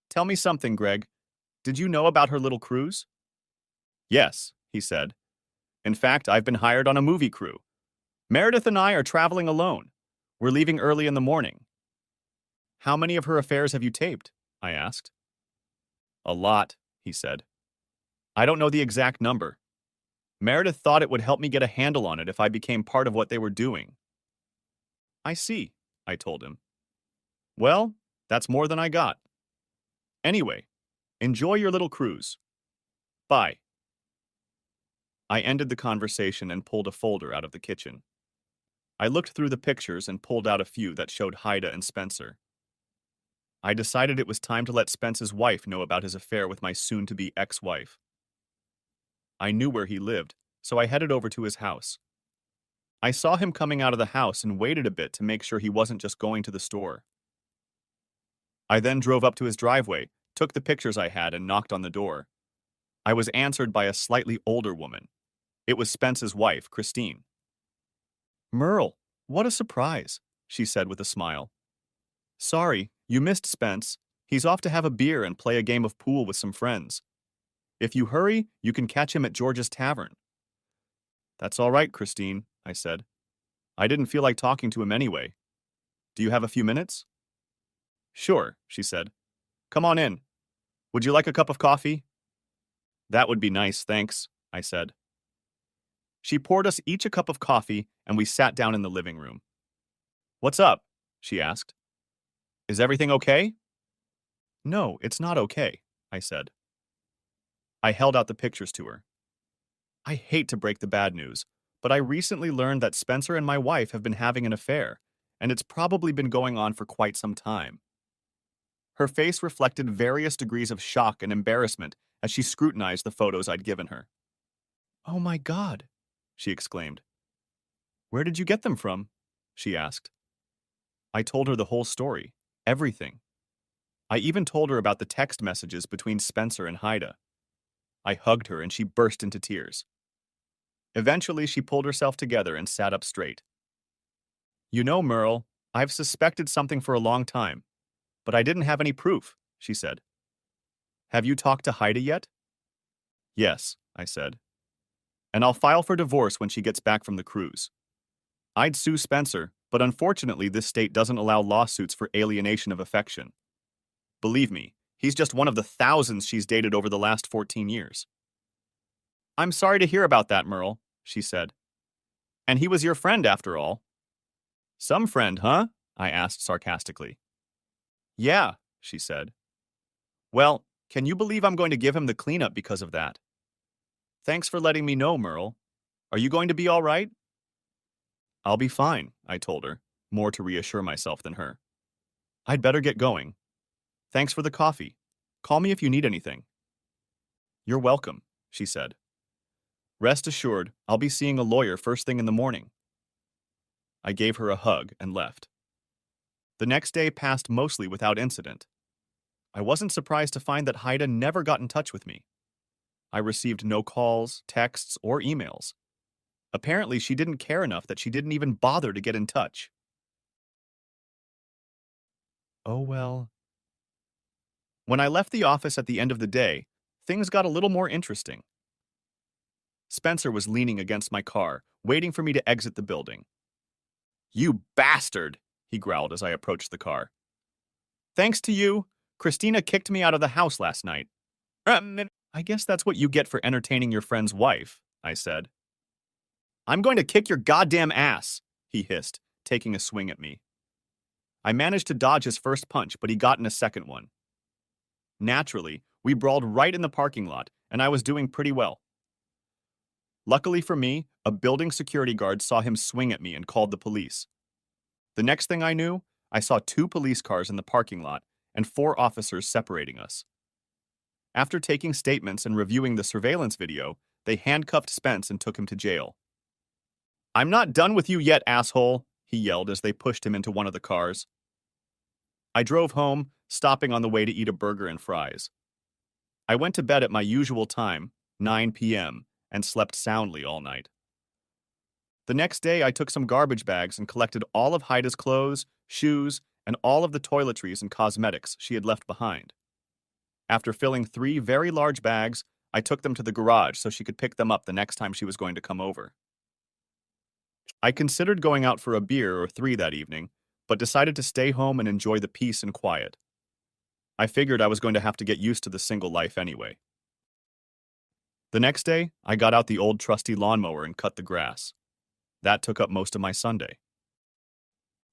Tell me something, Greg. Did you know about her little cruise? Yes, he said. In fact, I've been hired on a movie crew. Meredith and I are traveling alone. We're leaving early in the morning. How many of her affairs have you taped? I asked. A lot, he said. I don't know the exact number. Meredith thought it would help me get a handle on it if I became part of what they were doing. I see, I told him. Well, that's more than I got. Anyway, enjoy your little cruise. Bye. I ended the conversation and pulled a folder out of the kitchen. I looked through the pictures and pulled out a few that showed Haida and Spencer. I decided it was time to let Spence's wife know about his affair with my soon-to-be ex-wife. I knew where he lived, so I headed over to his house. I saw him coming out of the house and waited a bit to make sure he wasn't just going to the store. I then drove up to his driveway, took the pictures I had, and knocked on the door. I was answered by a slightly older woman. It was Spence's wife, Christine. Merle, what a surprise, she said with a smile. Sorry, you missed Spence. He's off to have a beer and play a game of pool with some friends. If you hurry, you can catch him at George's Tavern. That's all right, Christine, I said. I didn't feel like talking to him anyway. Do you have a few minutes? Sure, she said. Come on in. Would you like a cup of coffee? That would be nice, thanks, I said. She poured us each a cup of coffee, and we sat down in the living room. What's up? She asked. Is everything okay? No, it's not okay, I said. I held out the pictures to her. I hate to break the bad news, but I recently learned that Spencer and my wife have been having an affair, and it's probably been going on for quite some time. Her face reflected various degrees of shock and embarrassment as she scrutinized the photos I'd given her. Oh my God, she exclaimed. Where did you get them from? She asked. I told her the whole story, everything. I even told her about the text messages between Spencer and Haida. I hugged her and she burst into tears. Eventually, she pulled herself together and sat up straight. You know, Merle, I've suspected something for a long time, but I didn't have any proof, she said. Have you talked to Haida yet? Yes, I said. And I'll file for divorce when she gets back from the cruise. I'd sue Spencer, but unfortunately this state doesn't allow lawsuits for alienation of affection. Believe me, he's just one of the thousands she's dated over the last 14 years. I'm sorry to hear about that, Merle, she said. And he was your friend after all. Some friend, huh? I asked sarcastically. Yeah, she said. Well, can you believe I'm going to give him the cleanup because of that? Thanks for letting me know, Merle. Are you going to be all right? I'll be fine, I told her, more to reassure myself than her. I'd better get going. Thanks for the coffee. Call me if you need anything. You're welcome, she said. Rest assured, I'll be seeing a lawyer first thing in the morning. I gave her a hug and left. The next day passed mostly without incident. I wasn't surprised to find that Haida never got in touch with me. I received no calls, texts, or emails. Apparently, she didn't care enough that she didn't even bother to get in touch. Oh well. When I left the office at the end of the day, things got a little more interesting. Spencer was leaning against my car, waiting for me to exit the building. "You bastard," he growled as I approached the car. "Thanks to you, Christina kicked me out of the house last night." I guess that's what you get for entertaining your friend's wife," I said. "I'm going to kick your goddamn ass," he hissed, taking a swing at me. I managed to dodge his first punch, but he got in a second one. Naturally, we brawled right in the parking lot, and I was doing pretty well. Luckily for me, a building security guard saw him swing at me and called the police. The next thing I knew, I saw 2 police cars in the parking lot and 4 officers separating us. After taking statements and reviewing the surveillance video, they handcuffed Spence and took him to jail. "I'm not done with you yet, asshole," he yelled as they pushed him into one of the cars. I drove home, stopping on the way to eat a burger and fries. I went to bed at my usual time, 9 p.m., and slept soundly all night. The next day, I took some garbage bags and collected all of Haida's clothes, shoes, and all of the toiletries and cosmetics she had left behind. After filling 3 very large bags, I took them to the garage so she could pick them up the next time she was going to come over. I considered going out for a beer or 3 that evening, but decided to stay home and enjoy the peace and quiet. I figured I was going to have to get used to the single life anyway. The next day, I got out the old trusty lawnmower and cut the grass. That took up most of my Sunday.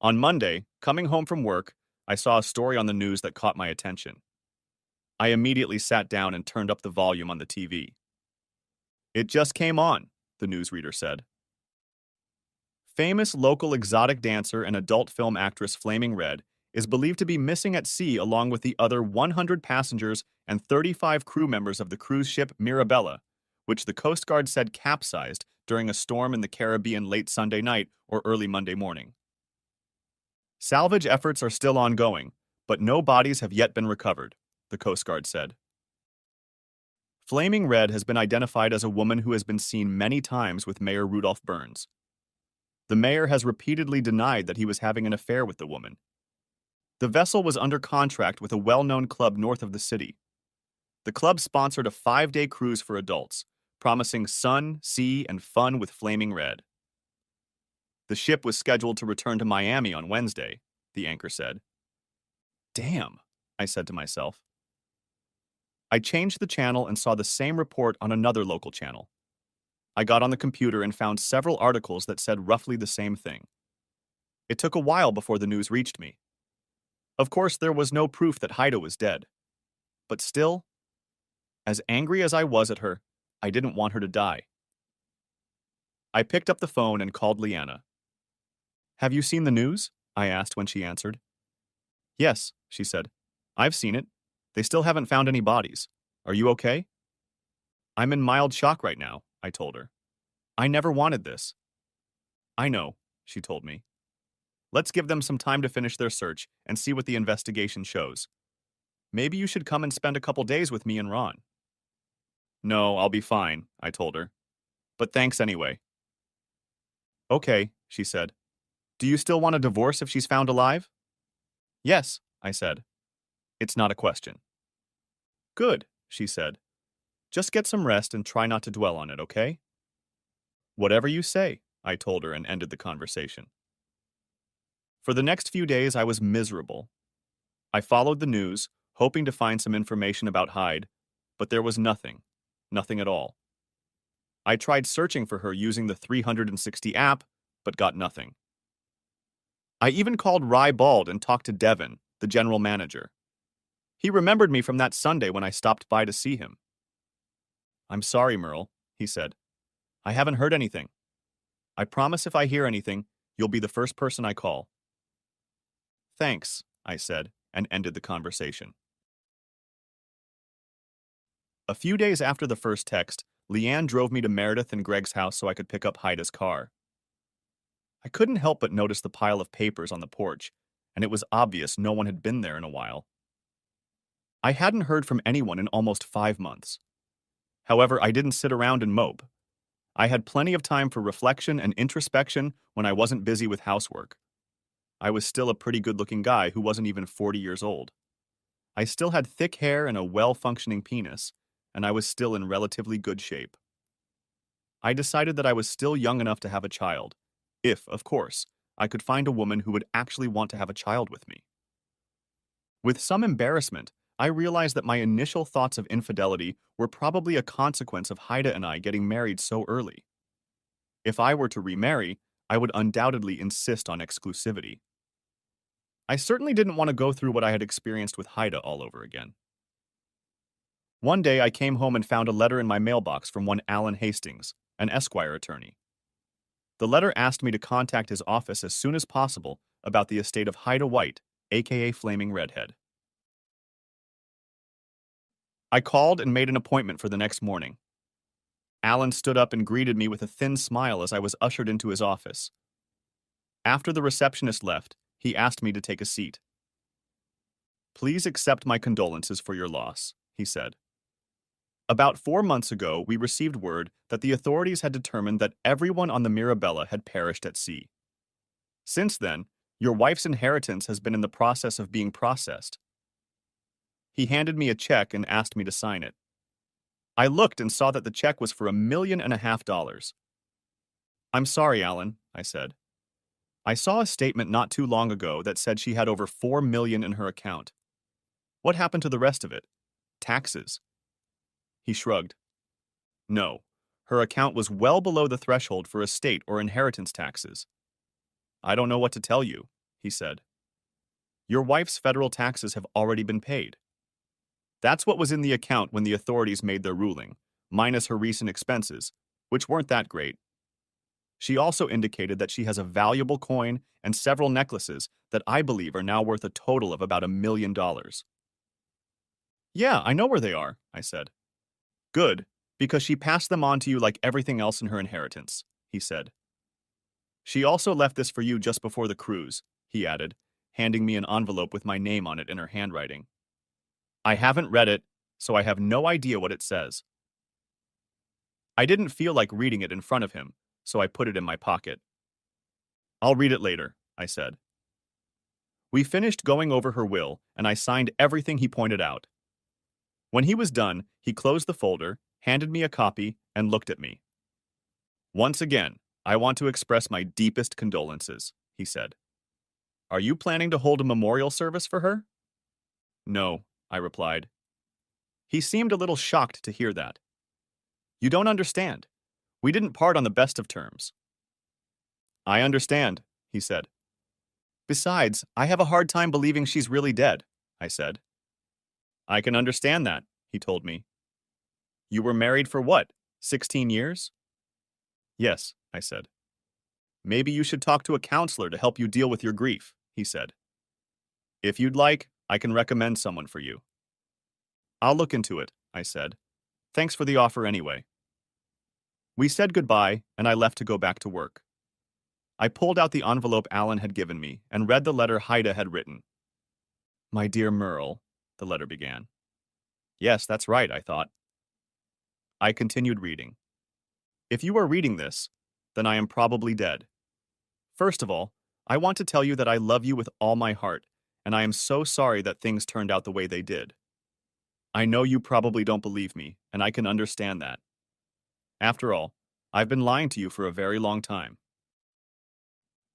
On Monday, coming home from work, I saw a story on the news that caught my attention. I immediately sat down and turned up the volume on the TV. "It just came on," the newsreader said. Famous local exotic dancer and adult film actress Flaming Red is believed to be missing at sea along with the other 100 passengers and 35 crew members of the cruise ship Mirabella, which the Coast Guard said capsized during a storm in the Caribbean late Sunday night or early Monday morning. Salvage efforts are still ongoing, but no bodies have yet been recovered, the Coast Guard said. Flaming Red has been identified as a woman who has been seen many times with Mayor Rudolph Burns. The mayor has repeatedly denied that he was having an affair with the woman. The vessel was under contract with a well-known club north of the city. The club sponsored a 5-day cruise for adults, promising sun, sea, and fun with Flaming Red. The ship was scheduled to return to Miami on Wednesday, the anchor said. "Damn," I said to myself. I changed the channel and saw the same report on another local channel. I got on the computer and found several articles that said roughly the same thing. It took a while before the news reached me. Of course, there was no proof that Haida was dead. But still, as angry as I was at her, I didn't want her to die. I picked up the phone and called Leanna. "Have you seen the news?" I asked when she answered. "Yes," she said. "I've seen it. They still haven't found any bodies. Are you okay?" "I'm in mild shock right now," I told her. "I never wanted this." "I know," she told me. "Let's give them some time to finish their search and see what the investigation shows. Maybe you should come and spend a couple days with me and Ron." "No, I'll be fine," I told her. "But thanks anyway." "Okay," she said. "Do you still want a divorce if she's found alive?" "Yes," I said. "It's not a question." "Good," she said. "Just get some rest and try not to dwell on it, okay?" "Whatever you say," I told her and ended the conversation. For the next few days, I was miserable. I followed the news, hoping to find some information about Hyde, but there was nothing at all. I tried searching for her using the 360 app, but got nothing. I even called Rye Bald and talked to Devin, the general manager. He remembered me from that Sunday when I stopped by to see him. "I'm sorry, Merle," he said. "I haven't heard anything. I promise if I hear anything, you'll be the first person I call." "Thanks," I said, and ended the conversation. A few days after the first text, Leanne drove me to Meredith and Greg's house so I could pick up Haida's car. I couldn't help but notice the pile of papers on the porch, and it was obvious no one had been there in a while. I hadn't heard from anyone in almost 5 months. However, I didn't sit around and mope. I had plenty of time for reflection and introspection when I wasn't busy with housework. I was still a pretty good-looking guy who wasn't even 40 years old. I still had thick hair and a well-functioning penis, and I was still in relatively good shape. I decided that I was still young enough to have a child, if, of course, I could find a woman who would actually want to have a child with me. With some embarrassment, I realized that my initial thoughts of infidelity were probably a consequence of Haida and I getting married so early. If I were to remarry, I would undoubtedly insist on exclusivity. I certainly didn't want to go through what I had experienced with Haida all over again. One day I came home and found a letter in my mailbox from one Alan Hastings, an Esquire attorney. The letter asked me to contact his office as soon as possible about the estate of Haida White, aka Flaming Redhead. I called and made an appointment for the next morning. Alan stood up and greeted me with a thin smile as I was ushered into his office. After the receptionist left, he asked me to take a seat. "Please accept my condolences for your loss," he said. "About 4 months ago, we received word that the authorities had determined that everyone on the Mirabella had perished at sea. Since then, your wife's inheritance has been in the process of being processed." He handed me a check and asked me to sign it. I looked and saw that the check was for $1.5 million. "I'm sorry, Alan," I said. "I saw a statement not too long ago that said she had over $4 million in her account. What happened to the rest of it? Taxes?" He shrugged. "No, her account was well below the threshold for estate or inheritance taxes." "I don't know what to tell you," he said. "Your wife's federal taxes have already been paid. That's what was in the account when the authorities made their ruling, minus her recent expenses, which weren't that great. She also indicated that she has a valuable coin and several necklaces that I believe are now worth a total of about $1 million. "Yeah, I know where they are," I said. "Good, because she passed them on to you like everything else in her inheritance," he said. "She also left this for you just before the cruise," he added, handing me an envelope with my name on it in her handwriting. I haven't read it, so I have no idea what it says. I didn't feel like reading it in front of him, so I put it in my pocket. "I'll read it later," I said. We finished going over her will, and I signed everything he pointed out. When he was done, he closed the folder, handed me a copy, and looked at me. "Once again, I want to express my deepest condolences," he said. "Are you planning to hold a memorial service for her?" "No," I replied. He seemed a little shocked to hear that. "You don't understand. We didn't part on the best of terms." "I understand," he said. "Besides, I have a hard time believing she's really dead," I said. "I can understand that," he told me. "You were married for what, 16 years?" "Yes," I said. "Maybe you should talk to a counselor to help you deal with your grief," he said. "If you'd like, I can recommend someone for you." "I'll look into it," I said. "Thanks for the offer anyway." We said goodbye, and I left to go back to work. I pulled out the envelope Alan had given me and read the letter Haida had written. "My dear Merle," the letter began. Yes, that's right, I thought. I continued reading. "If you are reading this, then I am probably dead. First of all, I want to tell you that I love you with all my heart, and I am so sorry that things turned out the way they did. I know you probably don't believe me, and I can understand that. After all, I've been lying to you for a very long time.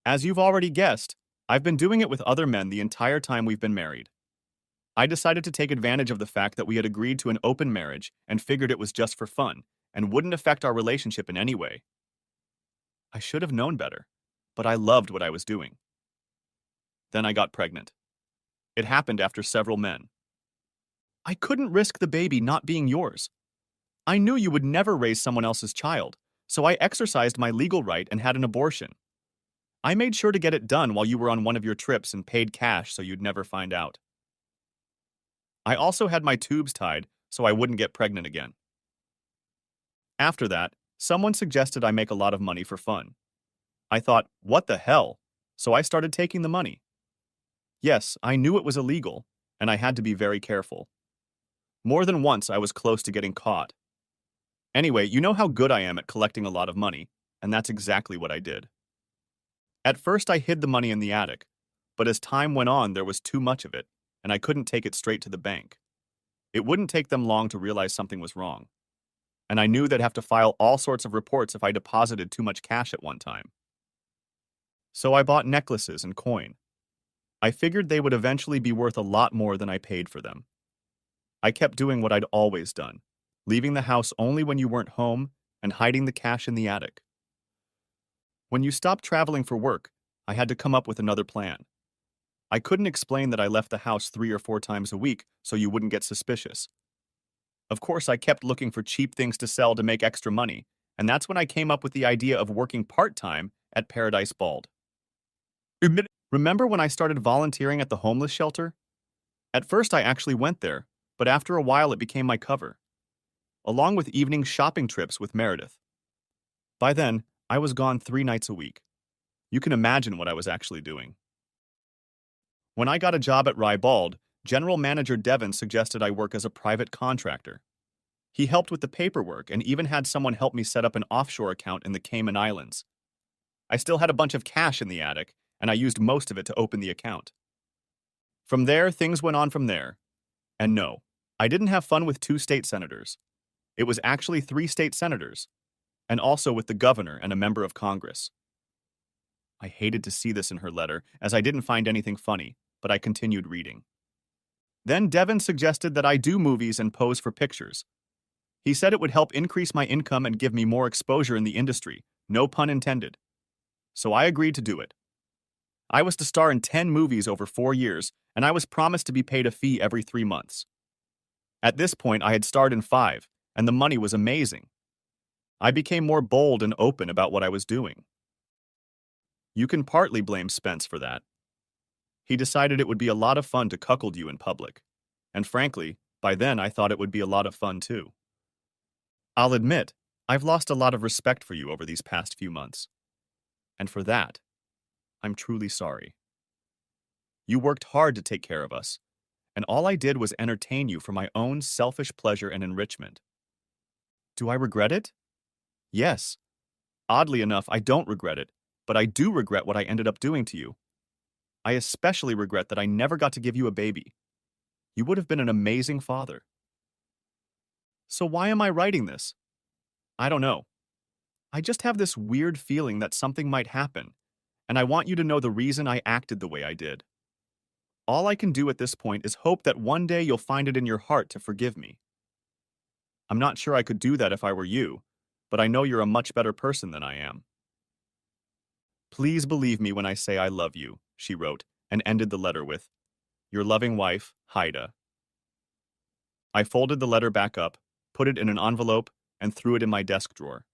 As you've already guessed, I've been doing it with other men the entire time we've been married. I decided to take advantage of the fact that we had agreed to an open marriage and figured it was just for fun and wouldn't affect our relationship in any way. I should have known better, but I loved what I was doing. Then I got pregnant. It happened after several men. I couldn't risk the baby not being yours. I knew you would never raise someone else's child, so I exercised my legal right and had an abortion. I made sure to get it done while you were on one of your trips and paid cash so you'd never find out. I also had my tubes tied so I wouldn't get pregnant again. After that, someone suggested I make a lot of money for fun. I thought, what the hell? So I started taking the money. Yes, I knew it was illegal, and I had to be very careful. More than once I was close to getting caught. Anyway, you know how good I am at collecting a lot of money, and that's exactly what I did. At first I hid the money in the attic, but as time went on there was too much of it, and I couldn't take it straight to the bank. It wouldn't take them long to realize something was wrong, and I knew they'd have to file all sorts of reports if I deposited too much cash at one time. So I bought necklaces and coin. I figured they would eventually be worth a lot more than I paid for them. I kept doing what I'd always done, leaving the house only when you weren't home and hiding the cash in the attic. When you stopped traveling for work, I had to come up with another plan. I couldn't explain that I left the house 3 or 4 times a week so you wouldn't get suspicious. Of course, I kept looking for cheap things to sell to make extra money, and that's when I came up with the idea of working part-time at Paradise Bald. Remember when I started volunteering at the homeless shelter? At first, I actually went there, but after a while it became my cover, along with evening shopping trips with Meredith. By then, I was gone 3 nights a week. You can imagine what I was actually doing. When I got a job at Rye Bald, General Manager Devon suggested I work as a private contractor. He helped with the paperwork and even had someone help me set up an offshore account in the Cayman Islands. I still had a bunch of cash in the attic, and I used most of it to open the account. From there, things went on from there. And no, I didn't have fun with 2 state senators. It was actually 3 state senators, and also with the governor and a member of Congress. I hated to see this in her letter, as I didn't find anything funny, but I continued reading. Then Devon suggested that I do movies and pose for pictures. He said it would help increase my income and give me more exposure in the industry, no pun intended. So I agreed to do it. I was to star in 10 movies over 4 years, and I was promised to be paid a fee every 3 months. At this point, I had starred in 5, and the money was amazing. I became more bold and open about what I was doing. You can partly blame Spence for that. He decided it would be a lot of fun to cuckold you in public, and frankly, by then I thought it would be a lot of fun too. I'll admit, I've lost a lot of respect for you over these past few months, and for that, I'm truly sorry. You worked hard to take care of us, and all I did was entertain you for my own selfish pleasure and enrichment. Do I regret it? Yes. Oddly enough, I don't regret it, but I do regret what I ended up doing to you. I especially regret that I never got to give you a baby. You would have been an amazing father. So why am I writing this? I don't know. I just have this weird feeling that something might happen, and I want you to know the reason I acted the way I did. All I can do at this point is hope that one day you'll find it in your heart to forgive me. I'm not sure I could do that if I were you, but I know you're a much better person than I am. Please believe me when I say I love you, she wrote, and ended the letter with, Your loving wife, Haida. I folded the letter back up, put it in an envelope, and threw it in my desk drawer.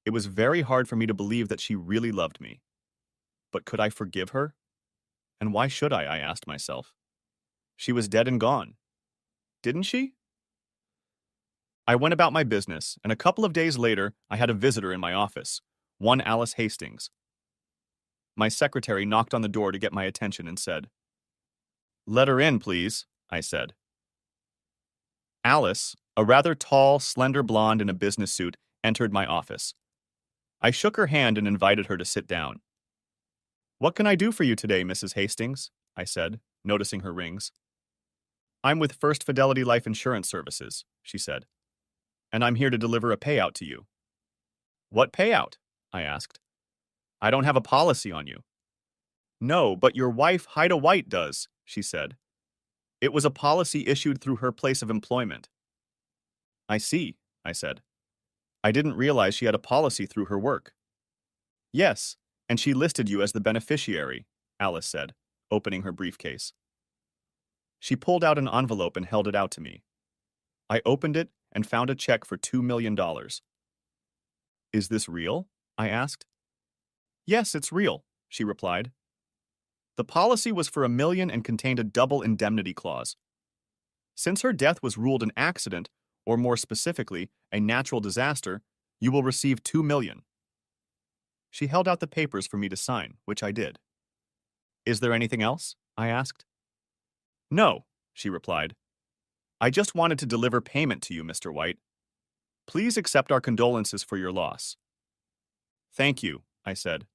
It was very hard for me to believe that she really loved me. But could I forgive her? And why should I asked myself. She was dead and gone. Didn't she? I went about my business, and a couple of days later, I had a visitor in my office, one Alice Hastings. My secretary knocked on the door to get my attention and said, Let her in, please, I said. Alice, a rather tall, slender blonde in a business suit, entered my office. I shook her hand and invited her to sit down. What can I do for you today, Mrs. Hastings? I said, noticing her rings. I'm with First Fidelity Life Insurance Services, she said, and I'm here to deliver a payout to you. What payout? I asked. I don't have a policy on you. No, but your wife, Haida White, does, she said. It was a policy issued through her place of employment. I see, I said. I didn't realize she had a policy through her work. Yes, and she listed you as the beneficiary, Alice said, opening her briefcase. She pulled out an envelope and held it out to me. I opened it and found a check for $2 million. Is this real? I asked. Yes, it's real, she replied. The policy was for $1 million and contained a double indemnity clause. Since her death was ruled an accident, or more specifically, a natural disaster, you will receive $2 million. She held out the papers for me to sign, which I did. Is there anything else? I asked. No, she replied. I just wanted to deliver payment to you, Mr. White. Please accept our condolences for your loss. Thank you, I said,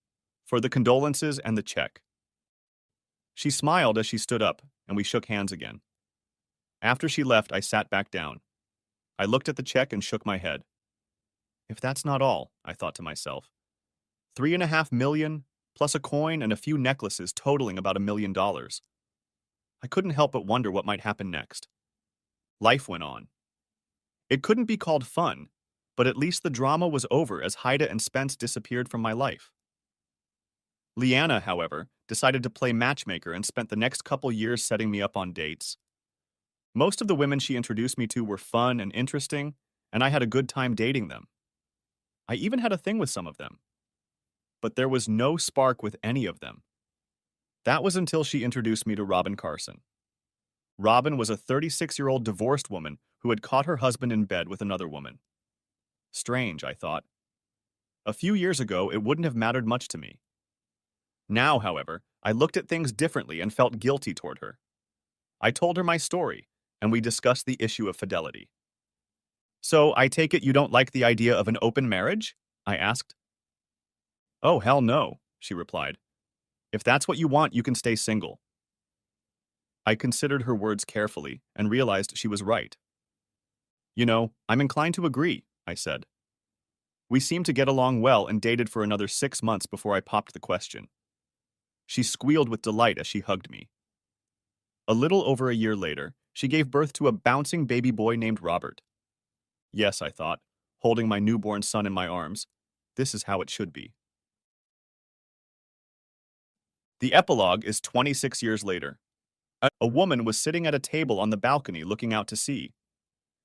for the condolences and the check. She smiled as she stood up, and we shook hands again. After she left, I sat back down. I looked at the check and shook my head. If that's not all, I thought to myself. 3.5 million, plus a coin and a few necklaces totaling about $1 million. I couldn't help but wonder what might happen next. Life went on. It couldn't be called fun, but at least the drama was over as Haida and Spence disappeared from my life. Leanna, however, decided to play matchmaker and spent the next couple years setting me up on dates. Most of the women she introduced me to were fun and interesting, and I had a good time dating them. I even had a thing with some of them. But there was no spark with any of them. That was until she introduced me to Robin Carson. Robin was a 36-year-old divorced woman who had caught her husband in bed with another woman. Strange, I thought. A few years ago, it wouldn't have mattered much to me. Now, however, I looked at things differently and felt guilty toward her. I told her my story, and we discussed the issue of fidelity. So, I take it you don't like the idea of an open marriage? I asked. Oh, hell no, she replied. If that's what you want, you can stay single. I considered her words carefully and realized she was right. You know, I'm inclined to agree, I said. We seemed to get along well and dated for another 6 months before I popped the question. She squealed with delight as she hugged me. A little over a year later, she gave birth to a bouncing baby boy named Robert. Yes, I thought, holding my newborn son in my arms, this is how it should be. The epilogue is 26 years later. A woman was sitting at a table on the balcony looking out to sea.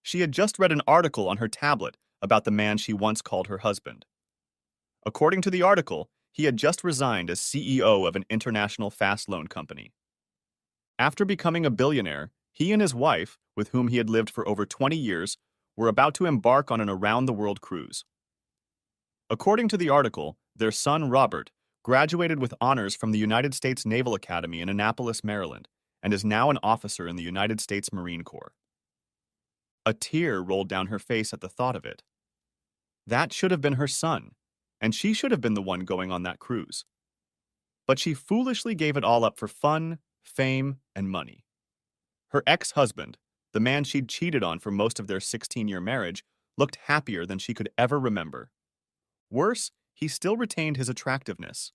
She had just read an article on her tablet about the man she once called her husband. According to the article, he had just resigned as CEO of an international fast loan company. After becoming a billionaire, he and his wife, with whom he had lived for over 20 years, were about to embark on an around-the-world cruise. According to the article, their son Robert graduated with honors from the United States Naval Academy in Annapolis, Maryland, and is now an officer in the United States Marine Corps. A tear rolled down her face at the thought of it. That should have been her son, and she should have been the one going on that cruise. But she foolishly gave it all up for fun, fame, and money. Her ex-husband, the man she'd cheated on for most of their 16-year marriage, looked happier than she could ever remember. Worse, he still retained his attractiveness.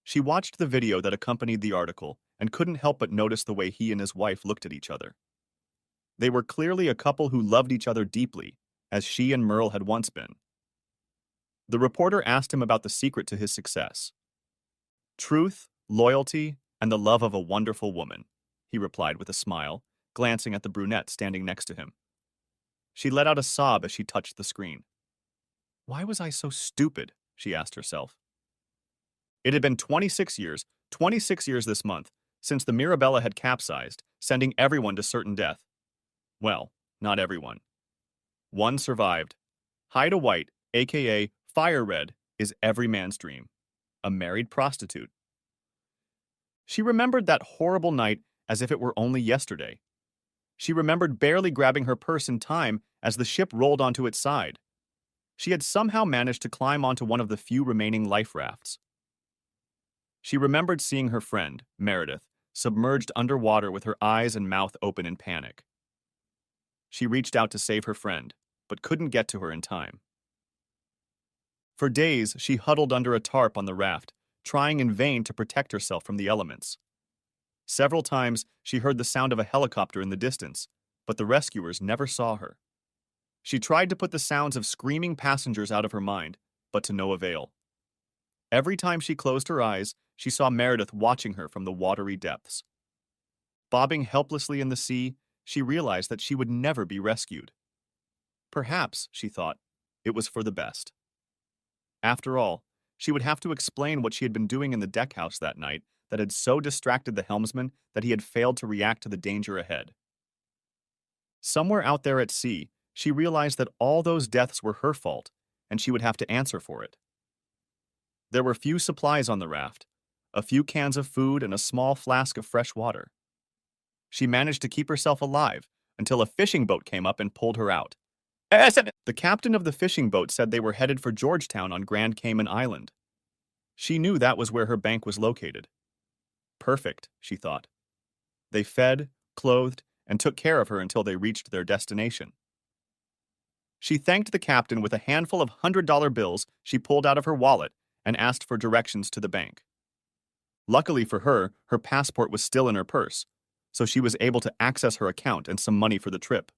She watched the video that accompanied the article and couldn't help but notice the way he and his wife looked at each other. They were clearly a couple who loved each other deeply, as she and Merle had once been. The reporter asked him about the secret to his success. Truth, loyalty, and the love of a wonderful woman, he replied with a smile, glancing at the brunette standing next to him. She let out a sob as she touched the screen. Why was I so stupid? She asked herself. It had been 26 years this month, since the Mirabella had capsized, sending everyone to certain death. Well, not everyone. One survived. Haida White, a.k.a. Fire Red, is every man's dream. A married prostitute. She remembered that horrible night as if it were only yesterday. She remembered barely grabbing her purse in time as the ship rolled onto its side. She had somehow managed to climb onto one of the few remaining life rafts. She remembered seeing her friend, Meredith, submerged underwater with her eyes and mouth open in panic. She reached out to save her friend, but couldn't get to her in time. For days, she huddled under a tarp on the raft, trying in vain to protect herself from the elements. Several times, she heard the sound of a helicopter in the distance, but the rescuers never saw her. She tried to put the sounds of screaming passengers out of her mind, but to no avail. Every time she closed her eyes, she saw Meredith watching her from the watery depths. Bobbing helplessly in the sea, she realized that she would never be rescued. Perhaps, she thought, it was for the best. After all, she would have to explain what she had been doing in the deckhouse that night that had so distracted the helmsman that he had failed to react to the danger ahead. Somewhere out there at sea, she realized that all those deaths were her fault, and she would have to answer for it. There were few supplies on the raft, a few cans of food and a small flask of fresh water. She managed to keep herself alive until a fishing boat came up and pulled her out. The captain of the fishing boat said they were headed for Georgetown on Grand Cayman Island. She knew that was where her bank was located. Perfect, she thought. They fed, clothed, and took care of her until they reached their destination. She thanked the captain with a handful of $100 bills she pulled out of her wallet and asked for directions to the bank. Luckily for her, her passport was still in her purse, so she was able to access her account and some money for the trip.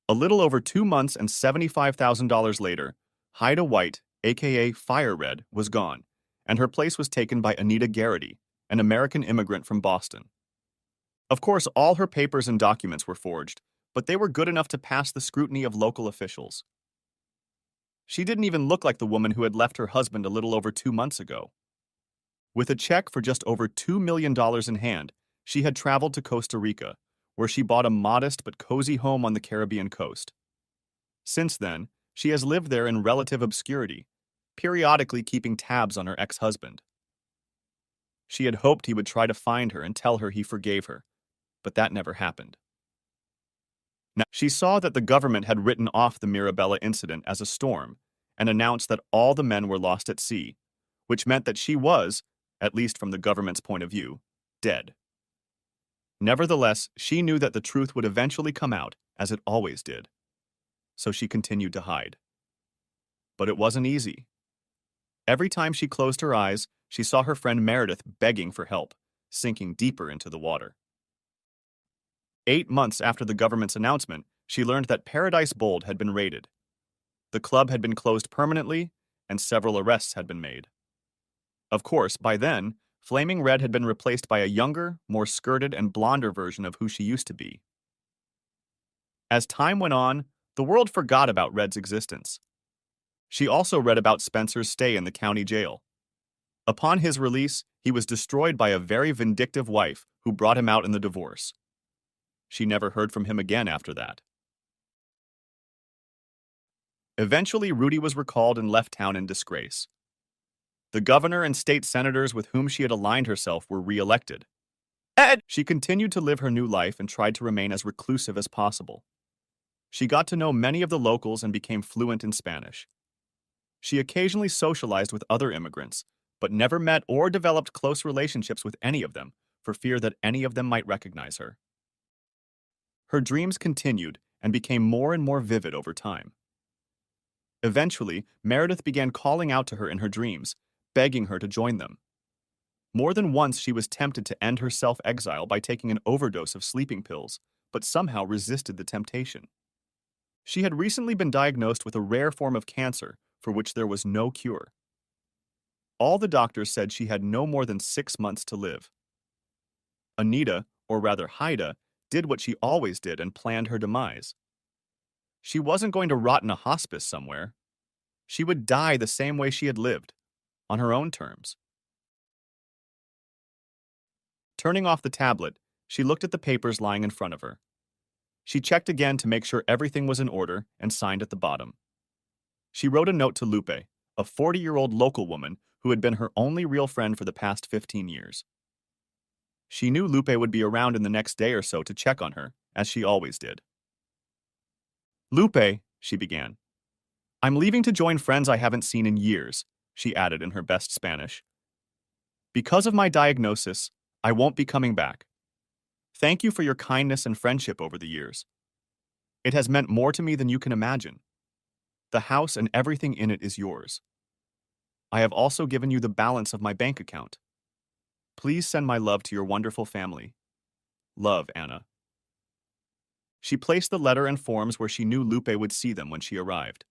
A little over 2 months and $75,000 later, Haida White, aka Fire Red, was gone, and her place was taken by Anita Garrity, an American immigrant from Boston. Of course, all her papers and documents were forged, but they were good enough to pass the scrutiny of local officials. She didn't even look like the woman who had left her husband a little over 2 months ago. With a check for just over $2 million in hand, she had traveled to Costa Rica, where she bought a modest but cozy home on the Caribbean coast. Since then, she has lived there in relative obscurity, periodically keeping tabs on her ex-husband. She had hoped he would try to find her and tell her he forgave her, but that never happened. Now, she saw that the government had written off the Mirabella incident as a storm and announced that all the men were lost at sea, which meant that she was, at least from the government's point of view, dead. Nevertheless, she knew that the truth would eventually come out, as it always did. So she continued to hide. But it wasn't easy. Every time she closed her eyes, she saw her friend Meredith begging for help, sinking deeper into the water. 8 months after the government's announcement, she learned that Paradise Bold had been raided. The club had been closed permanently, and several arrests had been made. Of course, by then, Flaming Red had been replaced by a younger, more skirted and blonder version of who she used to be. As time went on, the world forgot about Red's existence. She also read about Spencer's stay in the county jail. Upon his release, he was destroyed by a very vindictive wife who brought him out in the divorce. She never heard from him again after that. Eventually, Rudy was recalled and left town in disgrace. The governor and state senators with whom she had aligned herself were re-elected. She continued to live her new life and tried to remain as reclusive as possible. She got to know many of the locals and became fluent in Spanish. She occasionally socialized with other immigrants, but never met or developed close relationships with any of them for fear that any of them might recognize her. Her dreams continued and became more and more vivid over time. Eventually, Meredith began calling out to her in her dreams, begging her to join them. More than once, she was tempted to end her self-exile by taking an overdose of sleeping pills, but somehow resisted the temptation. She had recently been diagnosed with a rare form of cancer for which there was no cure. All the doctors said she had no more than 6 months to live. Anita, or rather Haida, did what she always did and planned her demise. She wasn't going to rot in a hospice somewhere. She would die the same way she had lived, on her own terms. Turning off the tablet, she looked at the papers lying in front of her. She checked again to make sure everything was in order and signed at the bottom. She wrote a note to Lupe, a 40-year-old local woman who had been her only real friend for the past 15 years. She knew Lupe would be around in the next day or so to check on her, as she always did. "Lupe," she began. "I'm leaving to join friends I haven't seen in years," she added in her best Spanish. "Because of my diagnosis, I won't be coming back. Thank you for your kindness and friendship over the years. It has meant more to me than you can imagine. The house and everything in it is yours. I have also given you the balance of my bank account. Please send my love to your wonderful family. Love, Anna." She placed the letter and forms where she knew Lupe would see them when she arrived.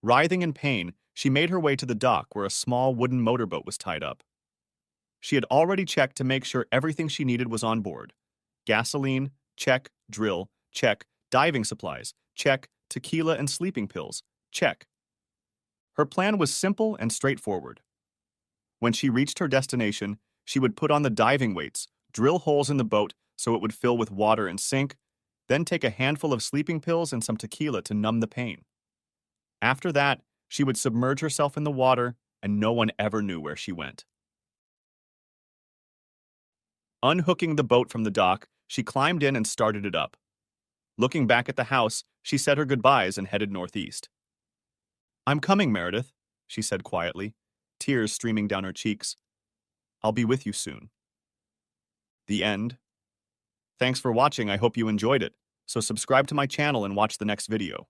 Writhing in pain, she made her way to the dock where a small wooden motorboat was tied up. She had already checked to make sure everything she needed was on board. Gasoline, check. Drill, check. Diving supplies, check. Tequila and sleeping pills, check. Her plan was simple and straightforward. When she reached her destination, she would put on the diving weights, drill holes in the boat so it would fill with water and sink, then take a handful of sleeping pills and some tequila to numb the pain. After that, she would submerge herself in the water, and no one ever knew where she went. Unhooking the boat from the dock, she climbed in and started it up. Looking back at the house, she said her goodbyes and headed northeast. "I'm coming, Meredith," she said quietly, tears streaming down her cheeks. "I'll be with you soon." The end. Thanks for watching, I hope you enjoyed it. So subscribe to my channel and watch the next video.